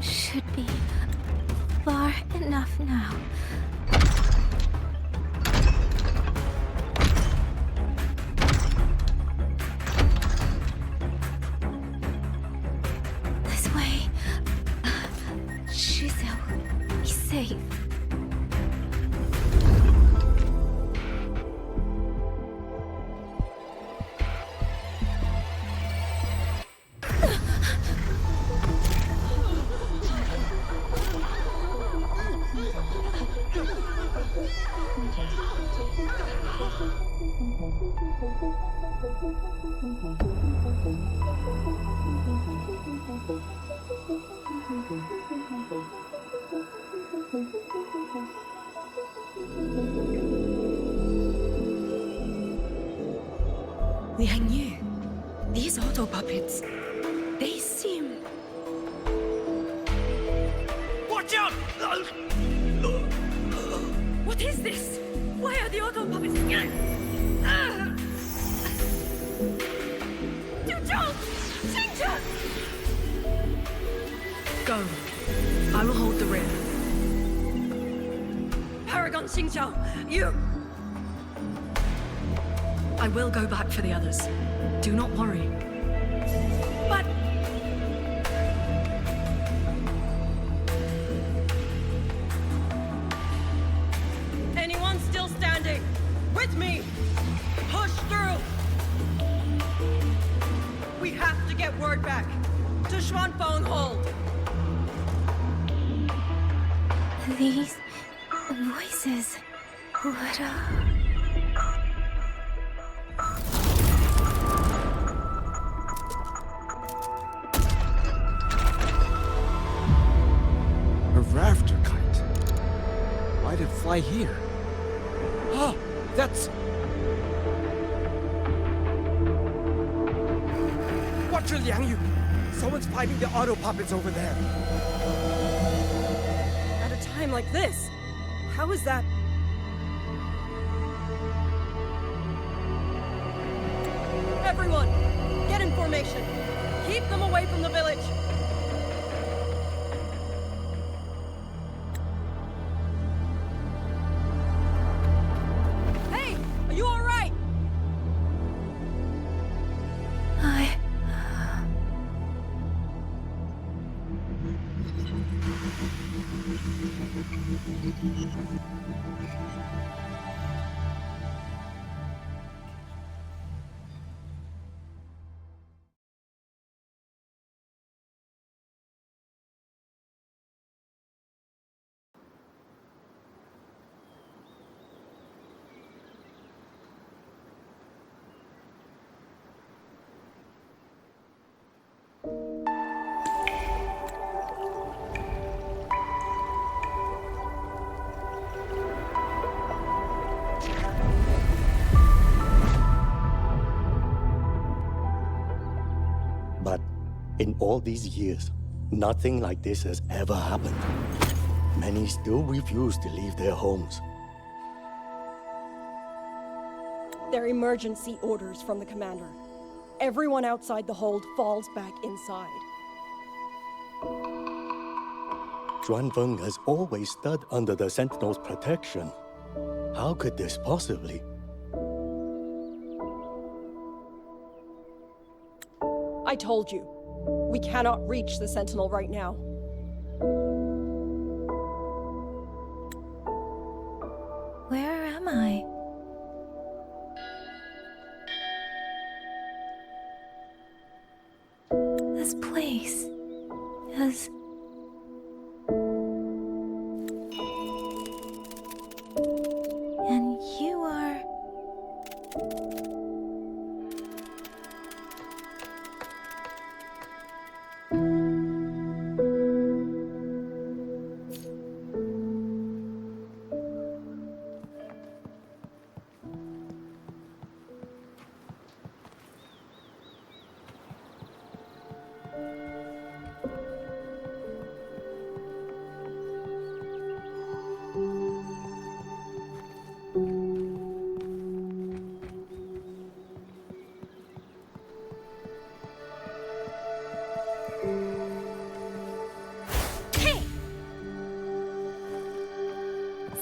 D: Should be far enough now. This way. She'll be safe.
P: Liang Yu, these auto puppets, they seem...
Q: Watch out!
P: What is this? Why are the auto puppets... Go. I will hold the rear. Paragon Xingqiao, you... I will go back for the others. Do not worry. But...
O: Anyone still standing? With me! Push through! We have to get word back to Xuanfeng Hold.
D: These voices. What
A: A rafter kite. Why'd it fly here? Oh, that's... Watch your Liang Yu! Someone's fighting the auto puppets over there.
O: At a time like this, how is that? Everyone, get in formation. Keep them away from the village. Hey, are you all right?
R: But in all these years,
Q: Nothing like this has ever happened. Many still refuse to leave their homes.
O: They're emergency orders from the commander. Everyone outside the hold falls back inside.
Q: Xuanfeng has always stood under the Sentinel's protection. How could this possibly?
O: I told you, we cannot reach the Sentinel right now.
D: Where am I? This place is... And you are...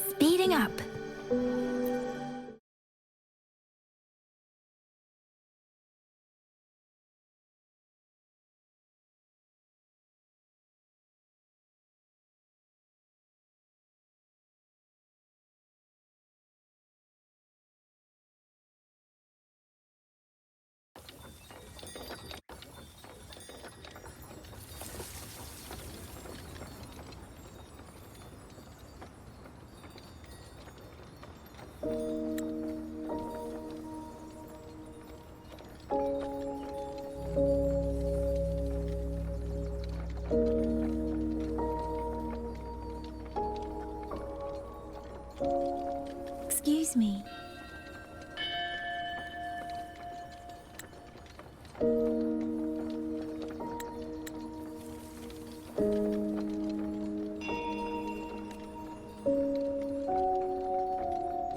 D: Speeding up. Excuse me.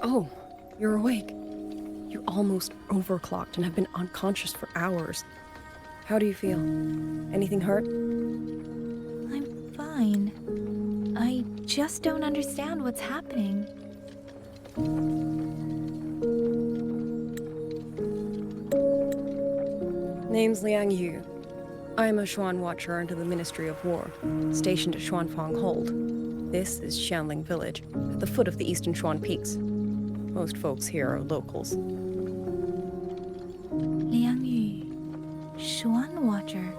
O: Oh, you're awake. You almost overclocked and have been unconscious for hours. How do you feel? Anything hurt?
D: I'm fine. I just don't understand what's happening.
O: Name's Liang Yu. I'm a Xuan Watcher under the Ministry of War, stationed at Xuanfang Hold. This is Xianling Village, at the foot of the Eastern Xuan Peaks. Most folks here are locals.
D: Liang Yu, Xuan Watcher,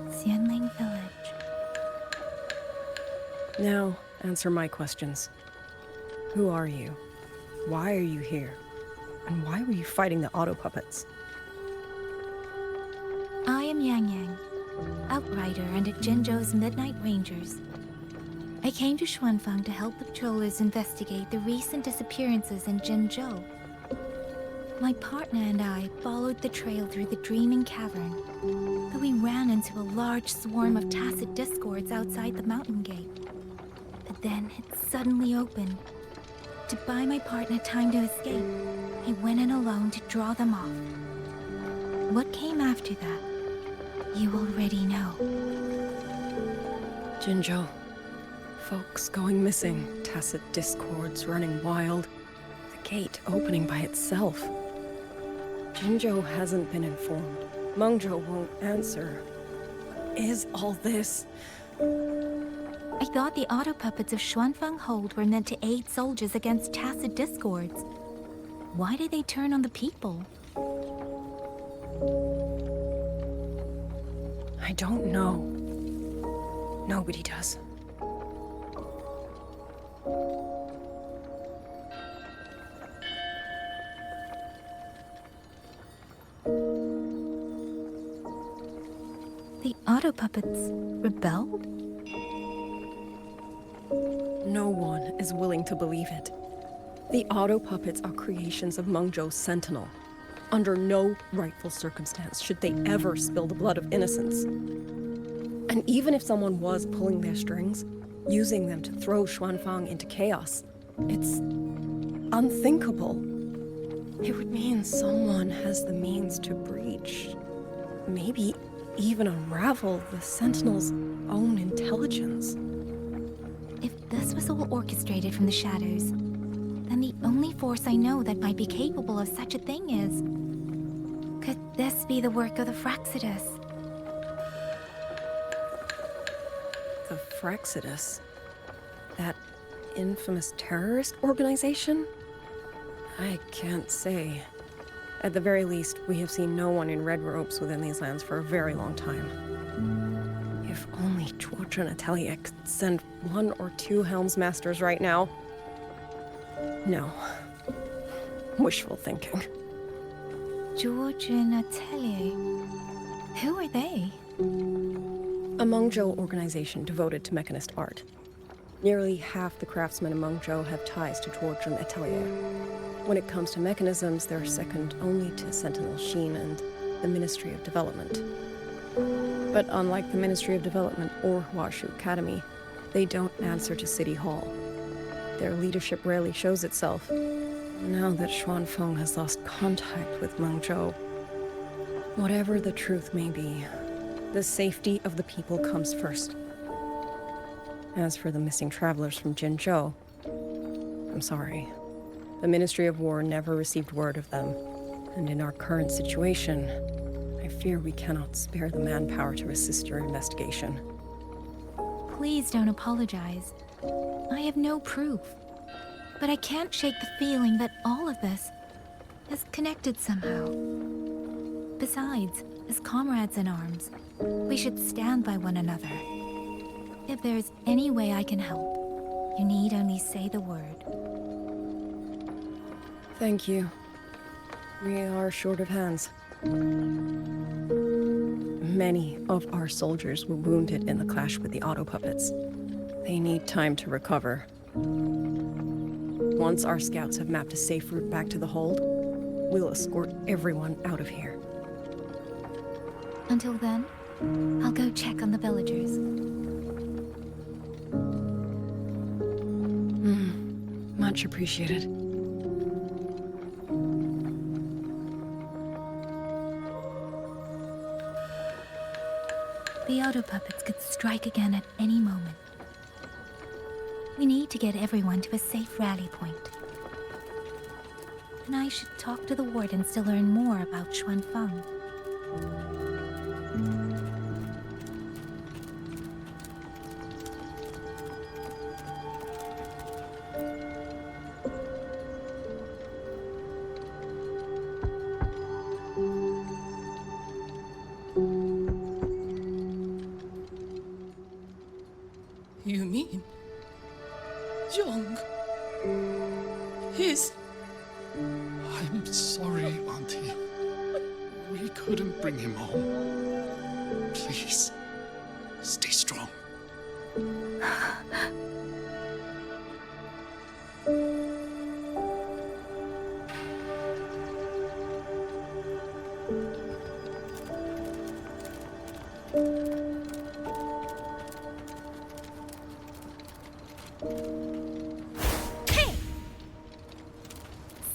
D: Xianling Village.
O: Now, answer my questions. Who are you? Why are you here? And why were you fighting the auto puppets?
D: I am Yang Yang, Outrider under Jinzhou's Midnight Rangers. I came to Xuanfang to help the patrollers investigate the recent disappearances in Jinzhou. My partner and I followed the trail through the Dreaming Cavern, but we ran into a large swarm of tacit discords outside the mountain gate. But then it suddenly opened. To buy my partner time to escape, I went in alone to draw them off. What came after that, you already know.
O: Jinzhou. Folks going missing, tacit discords running wild, the gate opening by itself. Jinzhou hasn't been informed. Mengzhou won't answer. What is all this?
D: I thought the auto puppets of Xuanfang Hold were meant to aid soldiers against tacit discords. Why did they turn on the people?
O: I don't know. Nobody does.
D: The auto puppets rebelled?
O: No one is willing to believe it. The auto puppets are creations of Mengzhou's Sentinel. Under no rightful circumstance should they ever spill the blood of innocents. And even if someone was pulling their strings, using them to throw Xuanfang into chaos, it's unthinkable. It would mean someone has the means to breach, maybe even unravel the Sentinel's own intelligence.
D: If this was all orchestrated from the shadows, then the only force I know that might be capable of such a thing is... Could this be the work of the Fraxidus?
O: The Fraxidus? That infamous terrorist organization? I can't say. At the very least, we have seen no one in red robes within these lands for a very long time. If only Georgia and Atelier could send 1 or 2 Helmsmasters right now. No. Wishful thinking.
D: George and Atelier? Who are they?
O: A Mengzhou organization devoted to mechanist art. Nearly half the craftsmen in Mengzhou have ties to George and Atelier. When it comes to mechanisms, they're second only to Sentinel Sheen and the Ministry of Development. But unlike the Ministry of Development or Huashu Academy, they don't answer to City Hall. Their leadership rarely shows itself. Now that Xuanfeng has lost contact with Mengzhou, whatever the truth may be, the safety of the people comes first. As for the missing travelers from Jinzhou, I'm sorry. The Ministry of War never received word of them, and in our current situation, I fear we cannot spare the manpower to assist your investigation.
D: Please don't apologize. I have no proof. But I can't shake the feeling that all of this is connected somehow. Besides, as comrades in arms, we should stand by one another. If there's any way I can help, you need only say the word.
O: Thank you. We are short of hands. Many of our soldiers were wounded in the clash with the auto puppets. They need time to recover. Once our scouts have mapped a safe route back to the hold, we'll escort everyone out of here.
D: Until then, I'll go check on the villagers.
O: Much appreciated.
D: The auto puppets could strike again at any moment. We need to get everyone to a safe rally point. And I should talk to the wardens to learn more about Xuanfeng.
R: You mean... Young... His...
J: I'm sorry, Auntie. We couldn't bring him home. Please, stay strong.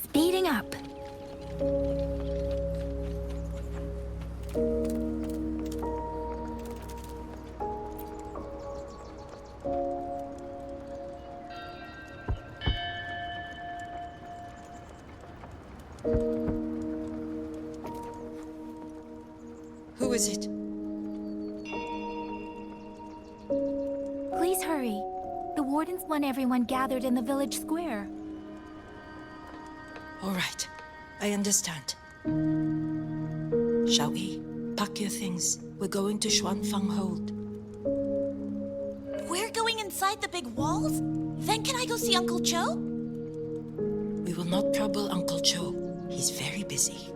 D: Speeding up.
R: Who is it?
D: Please hurry. The wardens want everyone gathered in the village square.
R: All right, I understand. Shall we? Pack your things. We're going to Xuanfeng Hold.
B: We're going inside the big walls? Then can I go see Uncle Joe?
R: We will not trouble Uncle Joe. He's very busy.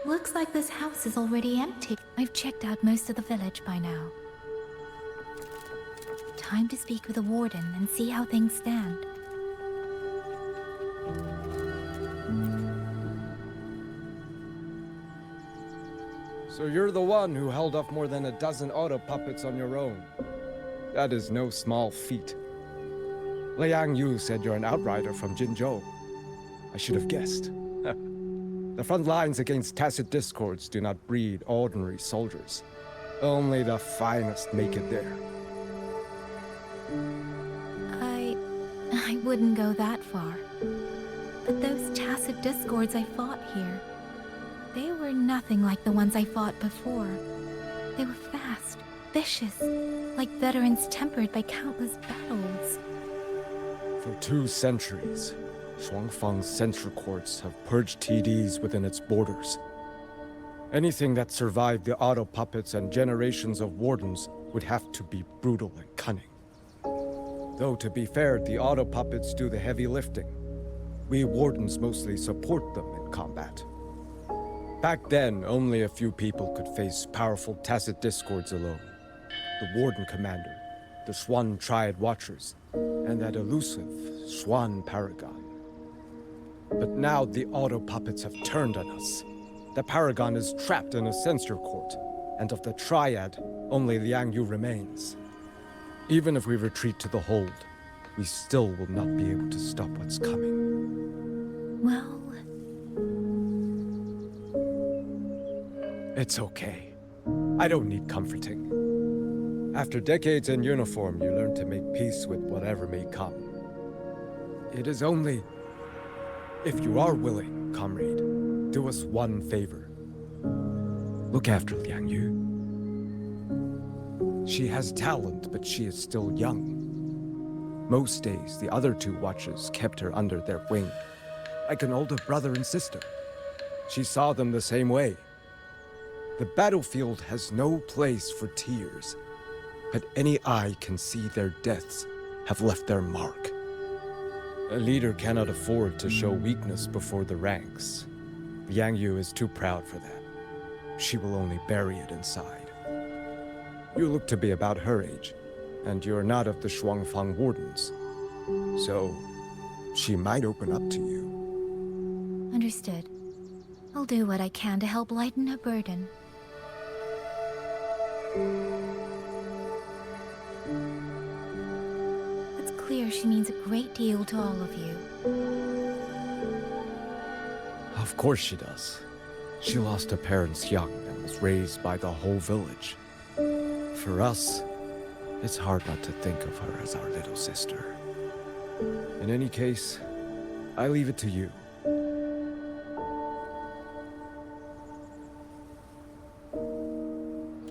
D: Looks like this house is already empty. I've checked out most of the village by now. Time to speak with the warden and see how things stand.
A: So you're the one who held off more than a dozen auto puppets on your own. That is no small feat. Liang Yu said you're an outrider from Jinzhou. I should have guessed. The front lines against tacit discords do not breed ordinary soldiers. Only the finest make it there.
D: I wouldn't go that far. But those tacit discords I fought here, they were nothing like the ones I fought before. They were fast, vicious, like veterans tempered by countless battles.
A: For 2 centuries, Shuangfang's central courts have purged TDs within its borders. Anything that survived the auto puppets and generations of wardens would have to be brutal and cunning. Though to be fair, the auto puppets do the heavy lifting. We wardens mostly support them in combat. Back then, only a few people could face powerful tacit discords alone. The warden commander, the Swan Triad Watchers, and that elusive Swan Paragon. But now the auto puppets have turned on us. The Paragon is trapped in a censor court, and of the Triad, only Liang Yu remains. Even if we retreat to the hold, we still will not be able to stop what's coming.
D: Well...
A: It's okay. I don't need comforting. After decades in uniform, you learn to make peace with whatever may come. It is only... If you are willing, comrade, do us one favor. Look after Liang Yu. She has talent, but she is still young. Most days, the other 2 watchers kept her under their wing, like an older brother and sister. She saw them the same way. The battlefield has no place for tears, but any eye can see their deaths have left their mark. A leader cannot afford to show weakness before the ranks. Liang Yu is too proud for that. She will only bury it inside. You look to be about her age, and you're not of the Shuangfang Wardens. So, she might open up to you.
D: Understood. I'll do what I can to help lighten her burden. It's clear she means a great deal to all of you.
A: Of course she does. She lost her parents young and was raised by the whole village. For us, it's hard not to think of her as our little sister. In any case, I leave it to you.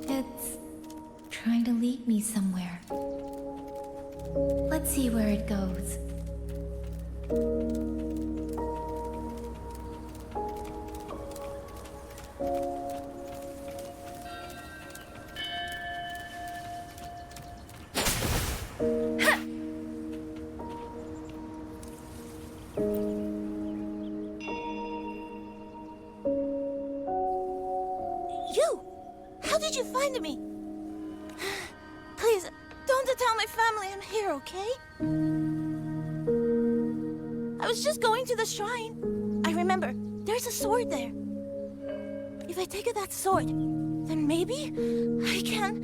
D: It's trying to lead me somewhere. Let's see where it goes.
B: You! How did you find me? Please, don't tell my family I'm here, okay? I was just going to the shrine. I remember, there's a sword there. If I take that sword, then maybe I can...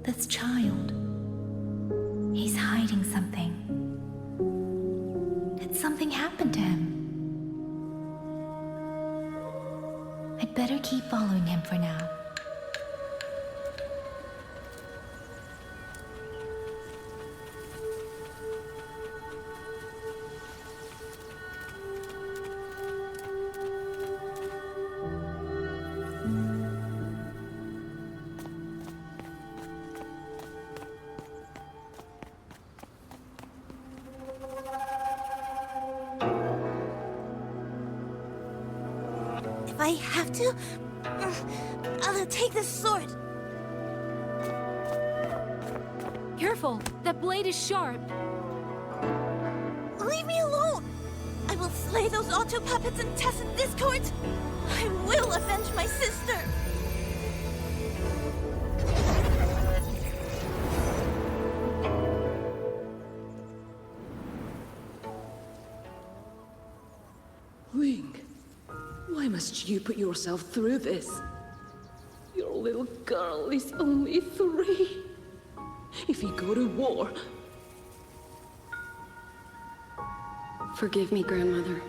D: This child. He's hiding something. Did something happen to him? I'd better keep following him for now.
B: If I have to, I'll take this sword.
D: Careful! That blade is sharp!
B: Leave me alone! I will slay those auto puppets and tacit discords! I will avenge my sister!
P: Ling, why must you put yourself through this? Your little girl is only 3. If you go to war...
O: Forgive me, Grandmother,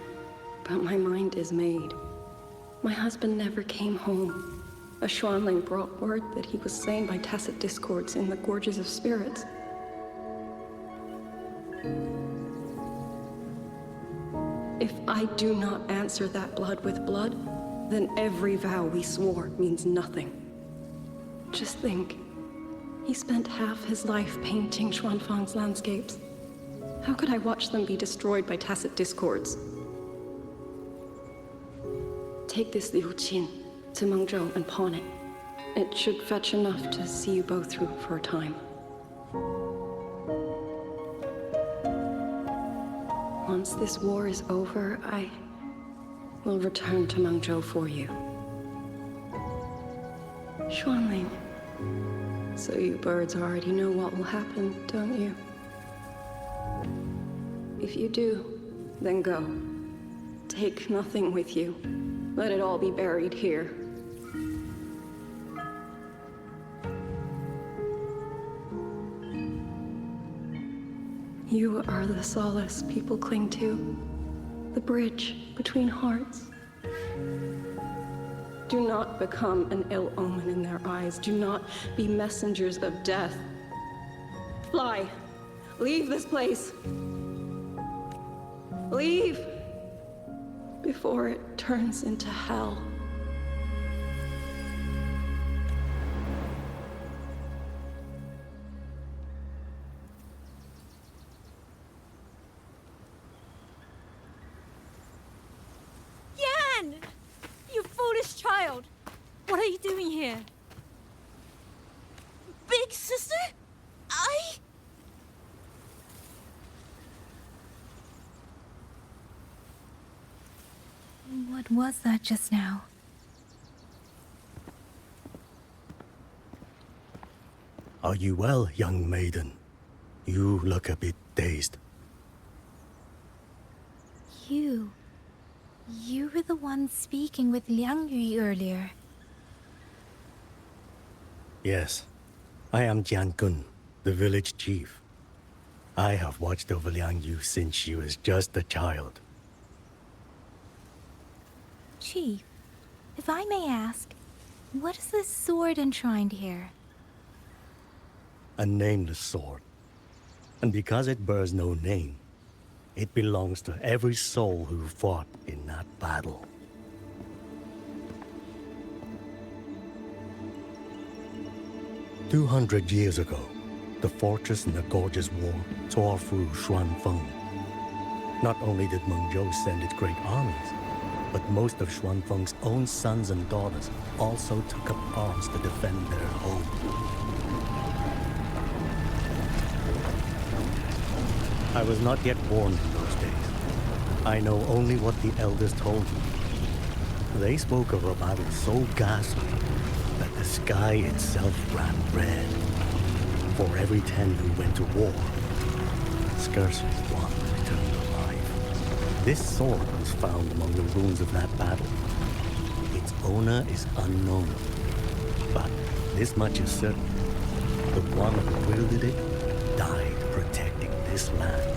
O: but my mind is made. My husband never came home. A Xuanling brought word that he was slain by tacit discords in the Gorges of Spirits. If I do not answer that blood with blood, then every vow we swore means nothing. Just think, he spent half his life painting Xuanfang's landscapes. How could I watch them be destroyed by tacit discords? Take this Liu Qin to Mengzhou and pawn it. It should fetch enough to see you both through for a time. Once this war is over, I will return to Mengzhou for you. Xuanling. So you birds already know what will happen, don't you? If you do, then go. Take nothing with you. Let it all be buried here. You are the solace people cling to, the bridge between hearts. Do not become an ill omen in their eyes. Do not be messengers of death. Fly. Leave this place. Leave before it turns into hell.
D: Yan! You foolish child! What are you doing here?
B: Big sister?
D: What was that just now?
Q: Are you well, young maiden? You look a bit dazed.
D: You were the one speaking with Liang Yu earlier.
Q: Yes, I am Jian Gun, the village chief. I have watched over Liang Yu since she was just a child.
D: Chief, if I may ask, what is this sword enshrined here?
Q: A nameless sword. And because it bears no name, it belongs to every soul who fought in that battle. "200 years ago, the fortress in the Gorges War tore through Xuanfeng. Not only did Mengzhou send its great armies, but most of Xuanfeng's own sons and daughters also took up arms to defend their home. I was not yet born in those days. I know only what the elders told me. They spoke of a battle so ghastly that the sky itself ran red. For every 10 who went to war, scarcely one returned alive. This sword was found among the ruins of that battle. Its owner is unknown, but this much is certain. The one who wielded it died protecting this land.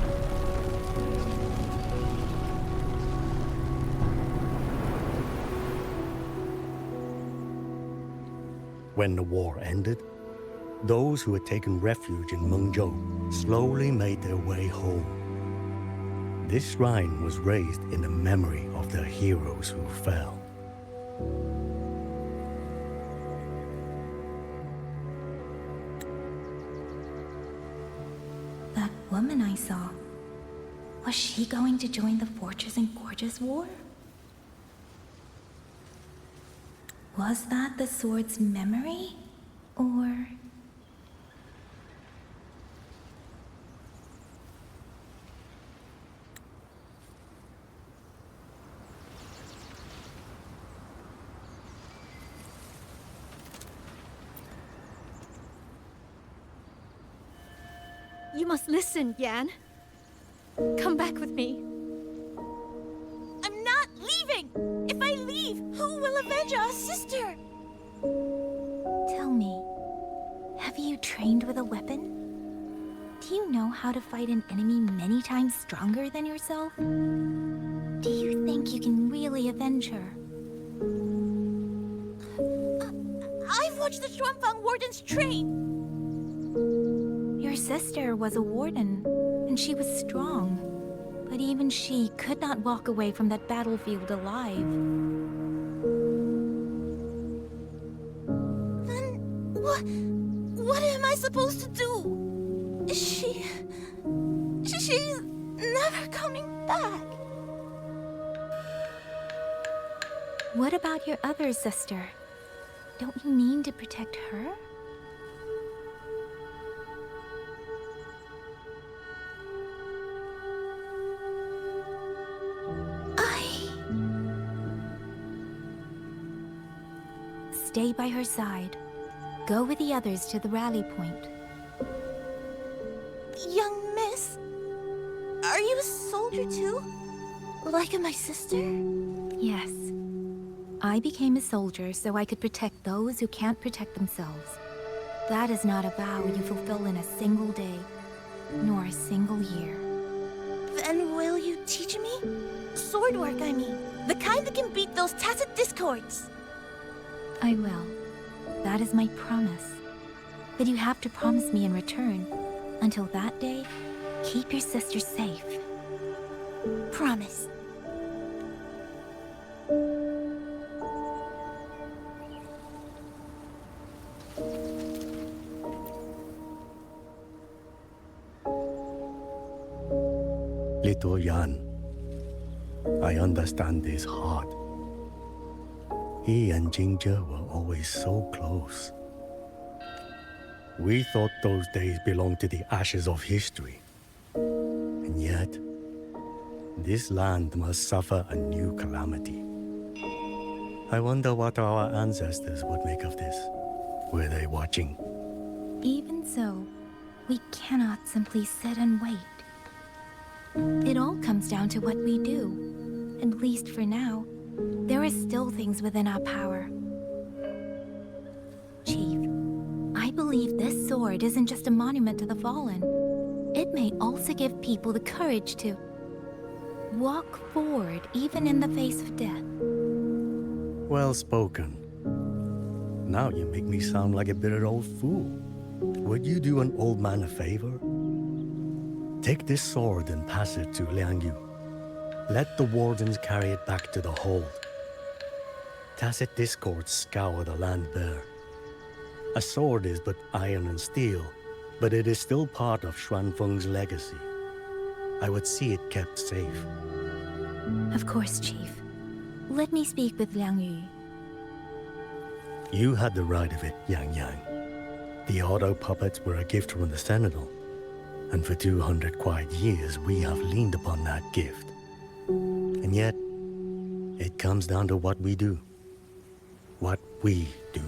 Q: When the war ended, those who had taken refuge in Mengzhou slowly made their way home. This shrine was raised in the memory of the heroes who fell.
D: That woman I saw, was she going to join the Fortress and Gorges War? Was that the sword's memory? Or... You must listen, Yan. Come back with me.
B: I'm not leaving! If I leave, who will avenge our sister?
D: Tell me, have you trained with a weapon? Do you know how to fight an enemy many times stronger than yourself? Do you think you can really avenge her?
B: I've watched the Shuanfang wardens train.
D: Your sister was a warden, and she was strong. But even she could not walk away from that battlefield alive.
B: Then what am I supposed to do? She's never coming back.
D: What about your other sister? Don't you mean to protect her? Stay by her side. Go with the others to the rally point.
B: Young miss, are you a soldier too? Like my sister?
D: Yes. I became a soldier so I could protect those who can't protect themselves. That is not a vow you fulfill in a single day, nor a single year.
B: Then will you teach me? Sword work, I mean. The kind that can beat those tacit discords.
D: I will. That is my promise. But you have to promise me in return. Until that day, keep your sister safe.
B: Promise.
Q: Little Yan, I understand his heart. He and Ginger were always so close. We thought those days belonged to the ashes of history. And yet, this land must suffer a new calamity. I wonder what our ancestors would make of this. Were they watching?
D: Even so, we cannot simply sit and wait. It all comes down to what we do. At least for now, there are still things within our power. Chief, I believe this sword isn't just a monument to the fallen. It may also give people the courage to walk forward even in the face of death.
Q: Well spoken. Now you make me sound like a bitter old fool. Would you do an old man a favor? Take this sword and pass it to Liang Yu. Let the wardens carry it back to the hold. Tacit discords scour the land bare. A sword is but iron and steel, but it is still part of Xuanfeng's legacy. I would see it kept safe.
D: Of course, Chief. Let me speak with Liang Yu.
Q: You had the right of it, Yang Yang. The auto puppets were a gift from the Sentinel, and for 200 quiet years we have leaned upon that gift. And yet, it comes down to what we do. What we do.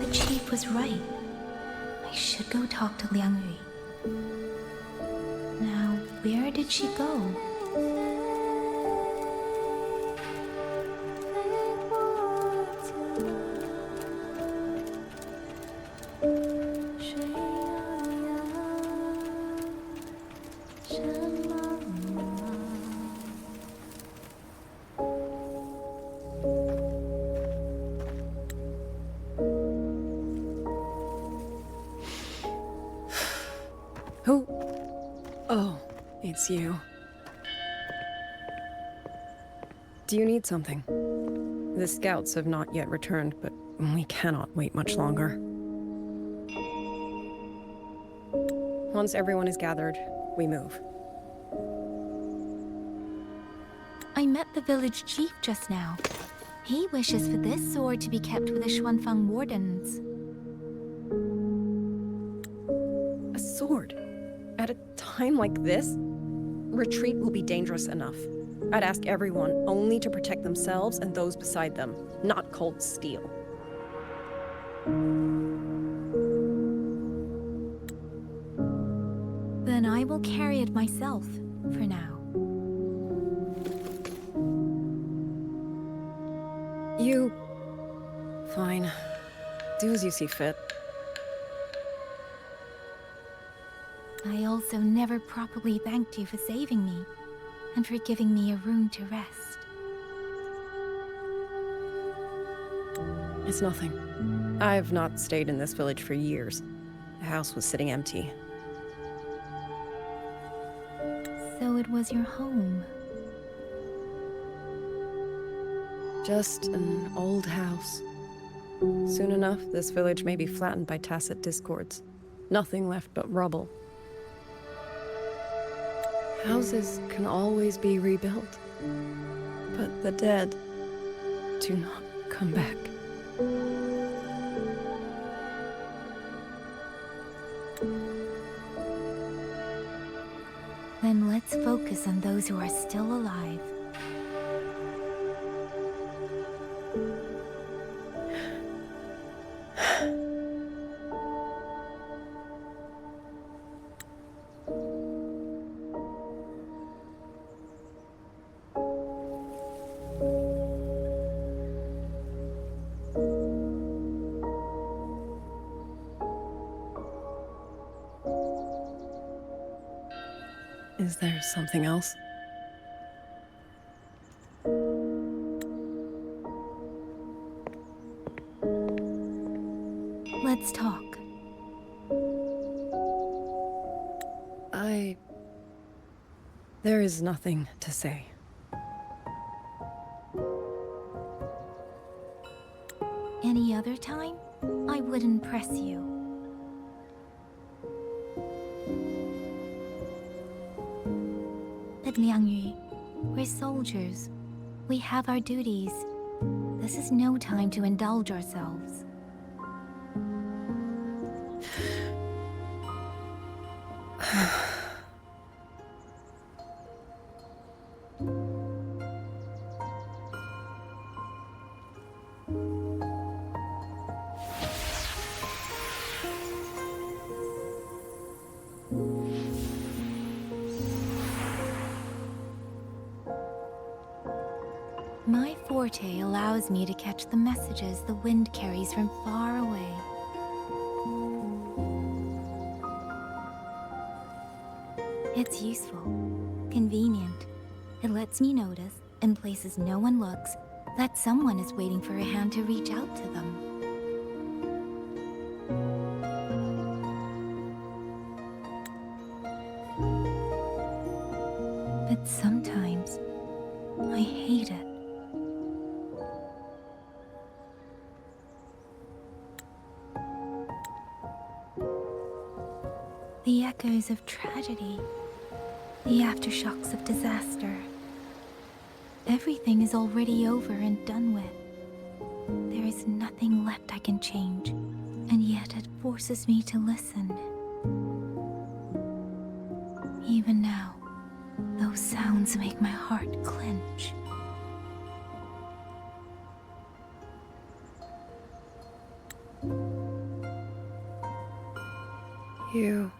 D: The chief was right. I should go talk to Liang Yu. Now, where did she go?
O: Who? Oh, it's you. Do you need something? The scouts have not yet returned, but we cannot wait much longer. Once everyone is gathered, we move.
D: I met the village chief just now. He wishes for this sword to be kept with the Xuanfang wardens.
O: A sword? At a time like this? Retreat will be dangerous enough. I'd ask everyone only to protect themselves and those beside them, not cold steel.
D: Then I will carry it myself, for now.
O: You... Fine. Do as you see fit.
D: I also never properly thanked you for saving me, and for giving me a room to rest.
O: It's nothing. I've not stayed in this village for years. The house was sitting empty.
D: So it was your home.
O: Just an old house. Soon enough, this village may be flattened by tacit discords. Nothing left but rubble. Houses can always be rebuilt, but the dead do not come back.
D: Then let's focus on those who are still alive.
O: Is there something else?
D: Let's talk.
O: There is nothing to say.
D: Any other time, I wouldn't press you. But Liangyu, we're soldiers. We have our duties. This is no time to indulge ourselves. My forte allows me to catch the messages the wind carries from far away. It's useful, convenient. It lets me notice, in places no one looks, that someone is waiting for a hand to reach out to them. But sometimes, I hate it. The echoes of tragedy, the aftershocks of disaster. Everything is already over and done with. There is nothing left I can change, and yet it forces me to listen. Even now, those sounds make my heart clench.
O: You...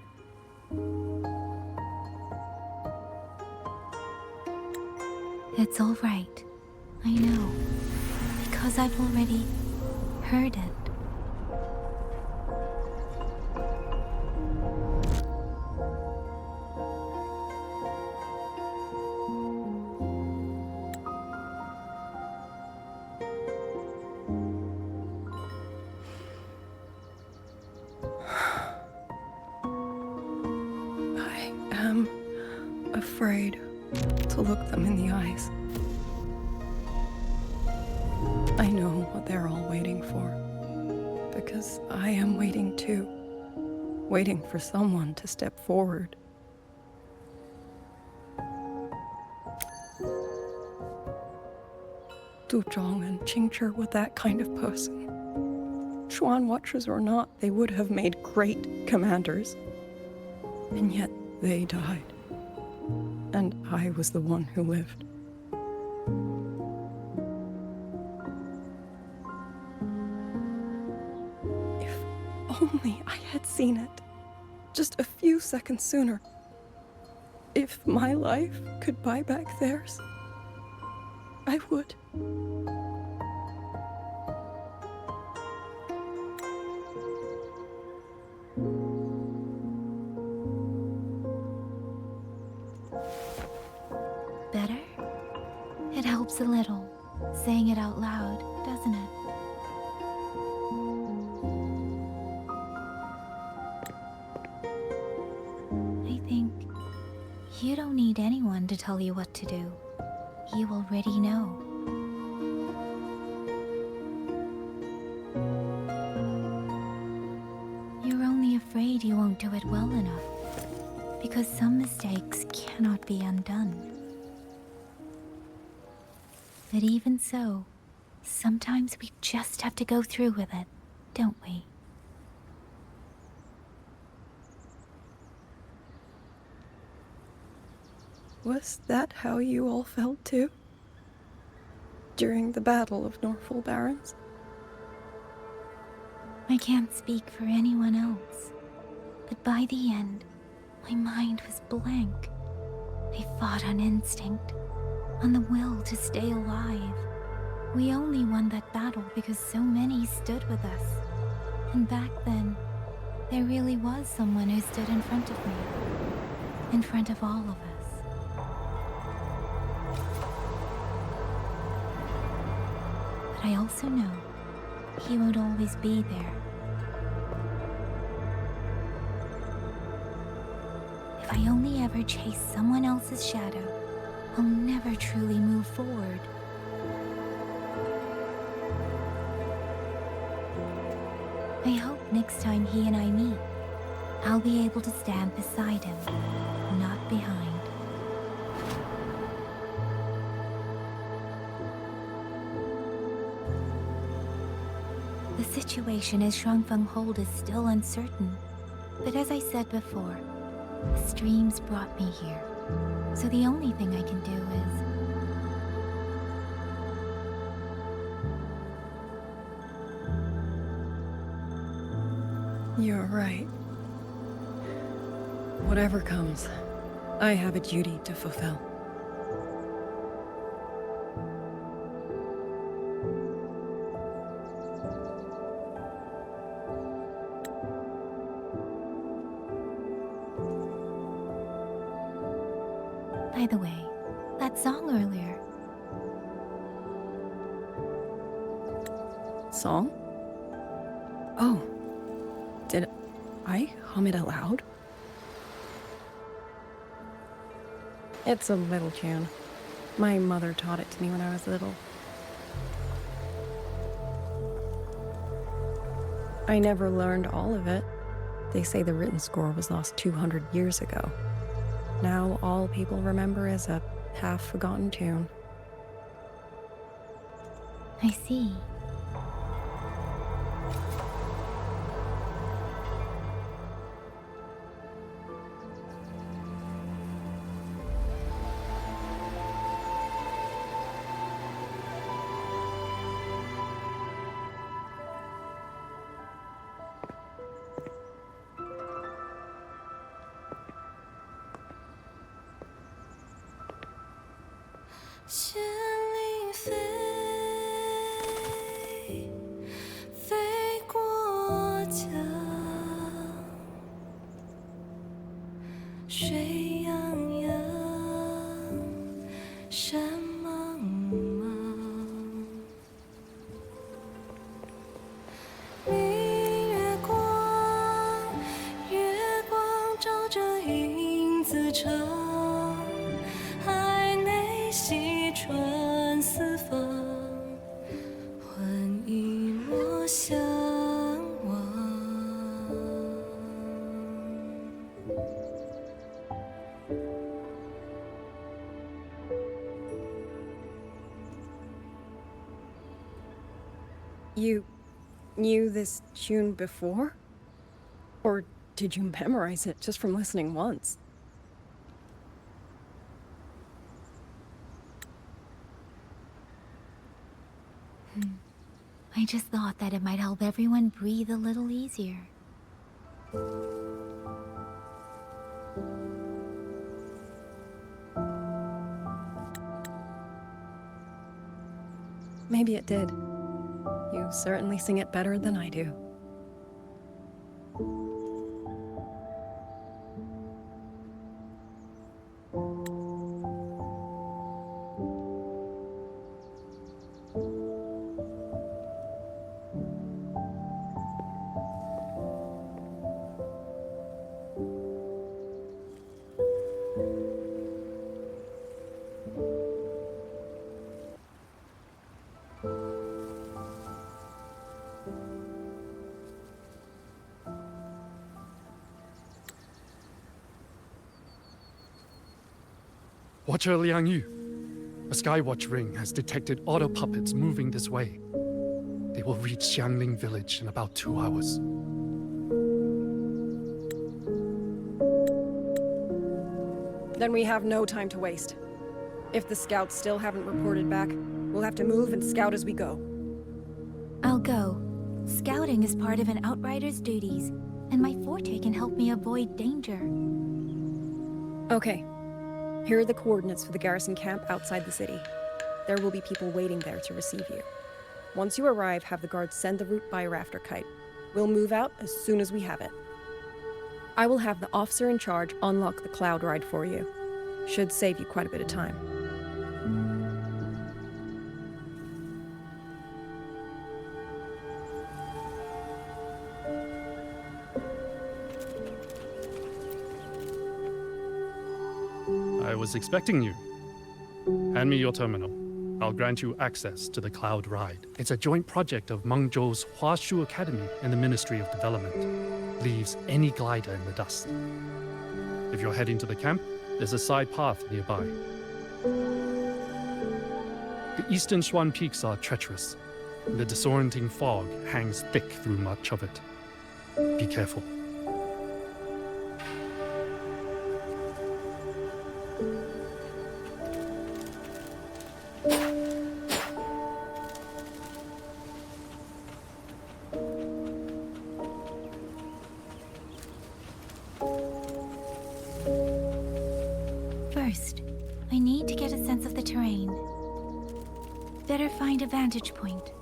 D: It's all right. I know. Because I've already heard it.
O: I am afraid to look them in the eyes. I know what they're all waiting for, because I am waiting too. Waiting for someone to step forward. Du Zhong and Qingzhi were that kind of person. Xuan Watchers or not, they would have made great commanders. And yet they died. And I was the one who lived. only I had seen it. Just a few seconds sooner. If my life could buy back theirs, I would.
D: Better? It helps a little, saying it out loud, doesn't it? I think you don't need anyone to tell you what to do. You already know. You're only afraid you won't do it well enough, because some mistakes cannot be undone. But even so, sometimes we just have to go through with it, don't we?
O: Was that how you all felt too? During the Battle of Norfolk Barrens?
D: I can't speak for anyone else, but by the end, my mind was blank. I fought on instinct, on the will to stay alive. We only won that battle because so many stood with us. And back then, there really was someone who stood in front of me. In front of all of us. But I also know he won't always be there. If I only ever chase someone else's shadow, I'll never truly move forward. I hope next time he and I meet, I'll be able to stand beside him, not behind. The situation as Shuangfeng Hold is still uncertain, but as I said before, the streams brought me here, so the only thing I can do is...
O: You're right. Whatever comes, I have a duty to fulfill.
D: By the way, that song earlier.
O: Song? Oh. Did I hum it aloud? It's a little tune. My mother taught it to me when I was little. I never learned all of it. They say the written score was lost 200 years ago. Now all people remember is a half-forgotten tune.
D: I see.
O: You knew this tune before? Or did you memorize it just from listening once?
D: I just thought that it might help everyone breathe a little easier.
O: Maybe it did. You certainly sing it better than I do.
J: Watcher Liang Yu, a Skywatch ring has detected auto puppets moving this way. They will reach Xiangling village in about 2 hours.
O: Then we have no time to waste. If the scouts still haven't reported back, we'll have to move and scout as we go.
D: I'll go. Scouting is part of an outrider's duties, and my forte can help me avoid danger.
O: Okay. Here are the coordinates for the garrison camp outside the city. There will be people waiting there to receive you. Once you arrive, have the guards send the route by a rafter kite. We'll move out as soon as we have it. I will have the officer in charge unlock the cloud ride for you. Should save you quite a bit of time.
J: I was expecting you. Hand me your terminal. I'll grant you access to the Cloud Ride. It's a joint project of Mengzhou's Huashu Academy and the Ministry of Development. Leaves any glider in the dust. If you're heading to the camp, there's a side path nearby. The eastern Xuan peaks are treacherous. The disorienting fog hangs thick through much of it. Be careful.
D: First, I need to get a sense of the terrain. Better find a vantage point.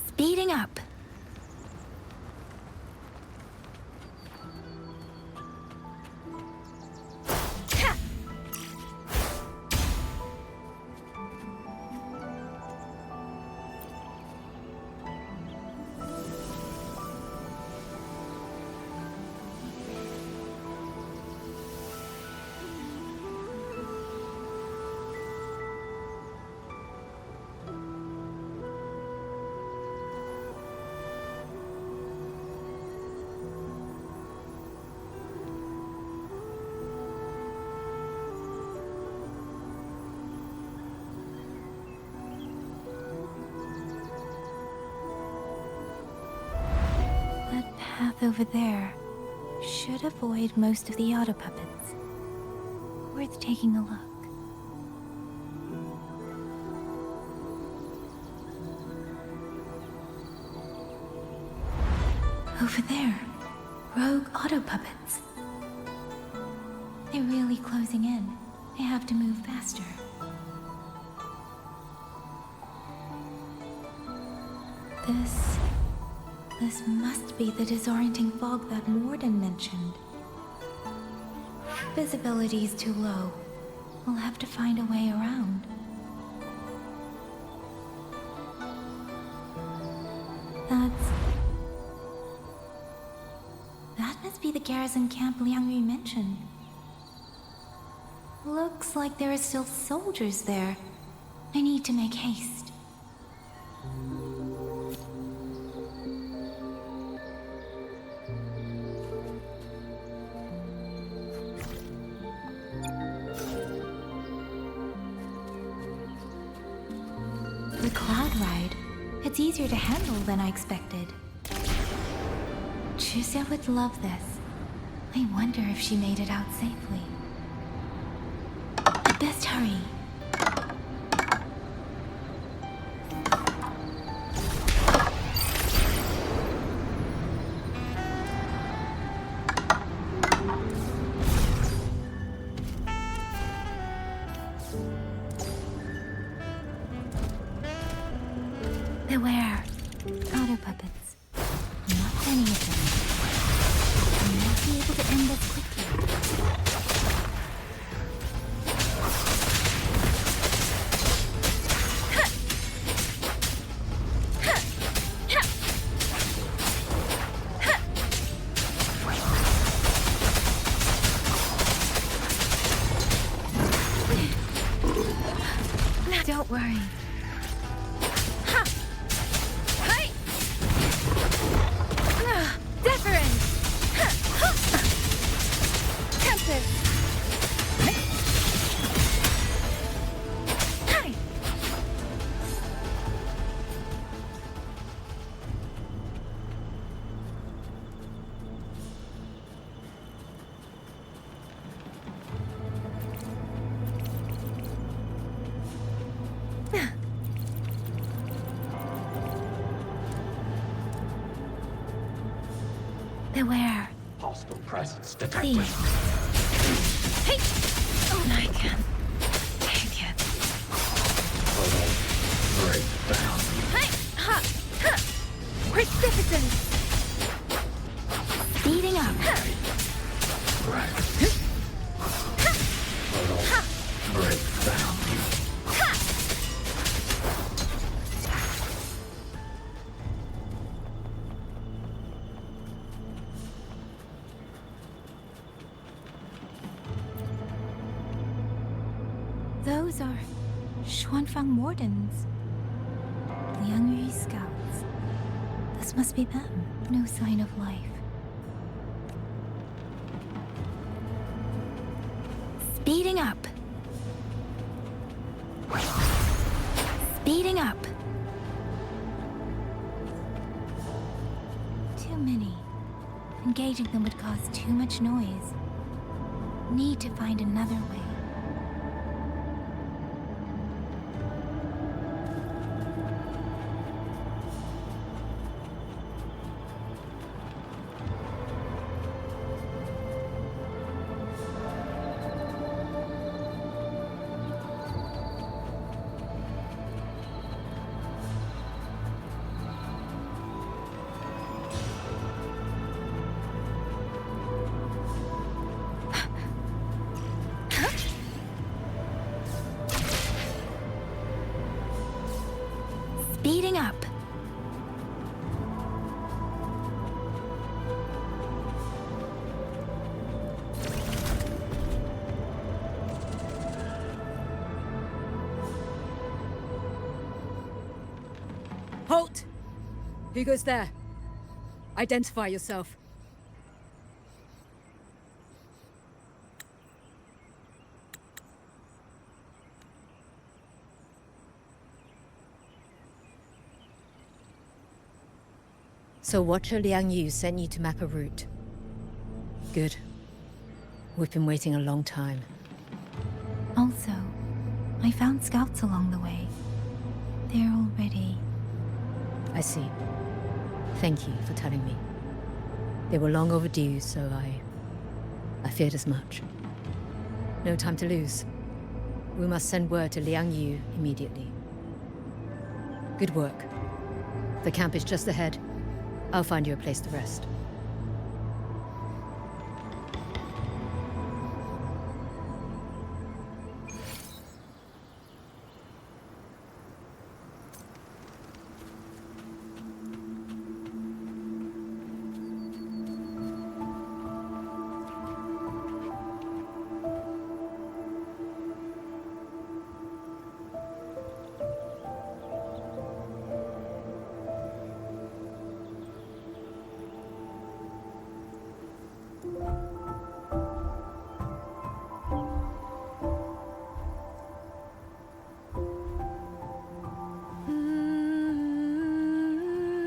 D: Speeding up. That path over there should avoid most of the auto puppets. Worth taking a look. Over there, rogue auto puppets. They're really closing in. I have to move faster. This must be the disorienting fog that Morden mentioned. Visibility's too low. We'll have to find a way around. That must be the garrison camp Liang Yu mentioned. Looks like there are still soldiers there. I need to make haste. The cloud ride. It's easier to handle than I expected. Tricia would love this. I wonder if she made it out safely. I'd best hurry. Beware. Auto puppets. Not many of them. I might be able to end this quickly. Don't worry. Deference! Tempest! Beware.
S: Hostile presence detected.
D: Please. Hey! Oh, I can take it.
S: Break down.
D: Hey! Ha! Ha! Precipitance! Speeding up.
S: Break down.
D: Those are Xuanfang Wardens. Liangyu scouts. This must be them. No sign of life. Speeding up. Speeding up. Too many. Engaging them would cause too much noise. Need to find another way. Speeding up.
T: Halt! Who goes there? Identify yourself.
U: So Watcher Liang Yu sent you to map a route. Good. We've been waiting a long time.
D: Also, I found scouts along the way. They're all ready.
U: I see. Thank you for telling me. They were long overdue, so I feared as much. No time to lose. We must send word to Liang Yu immediately. Good work. The camp is just ahead. I'll find you a place to rest.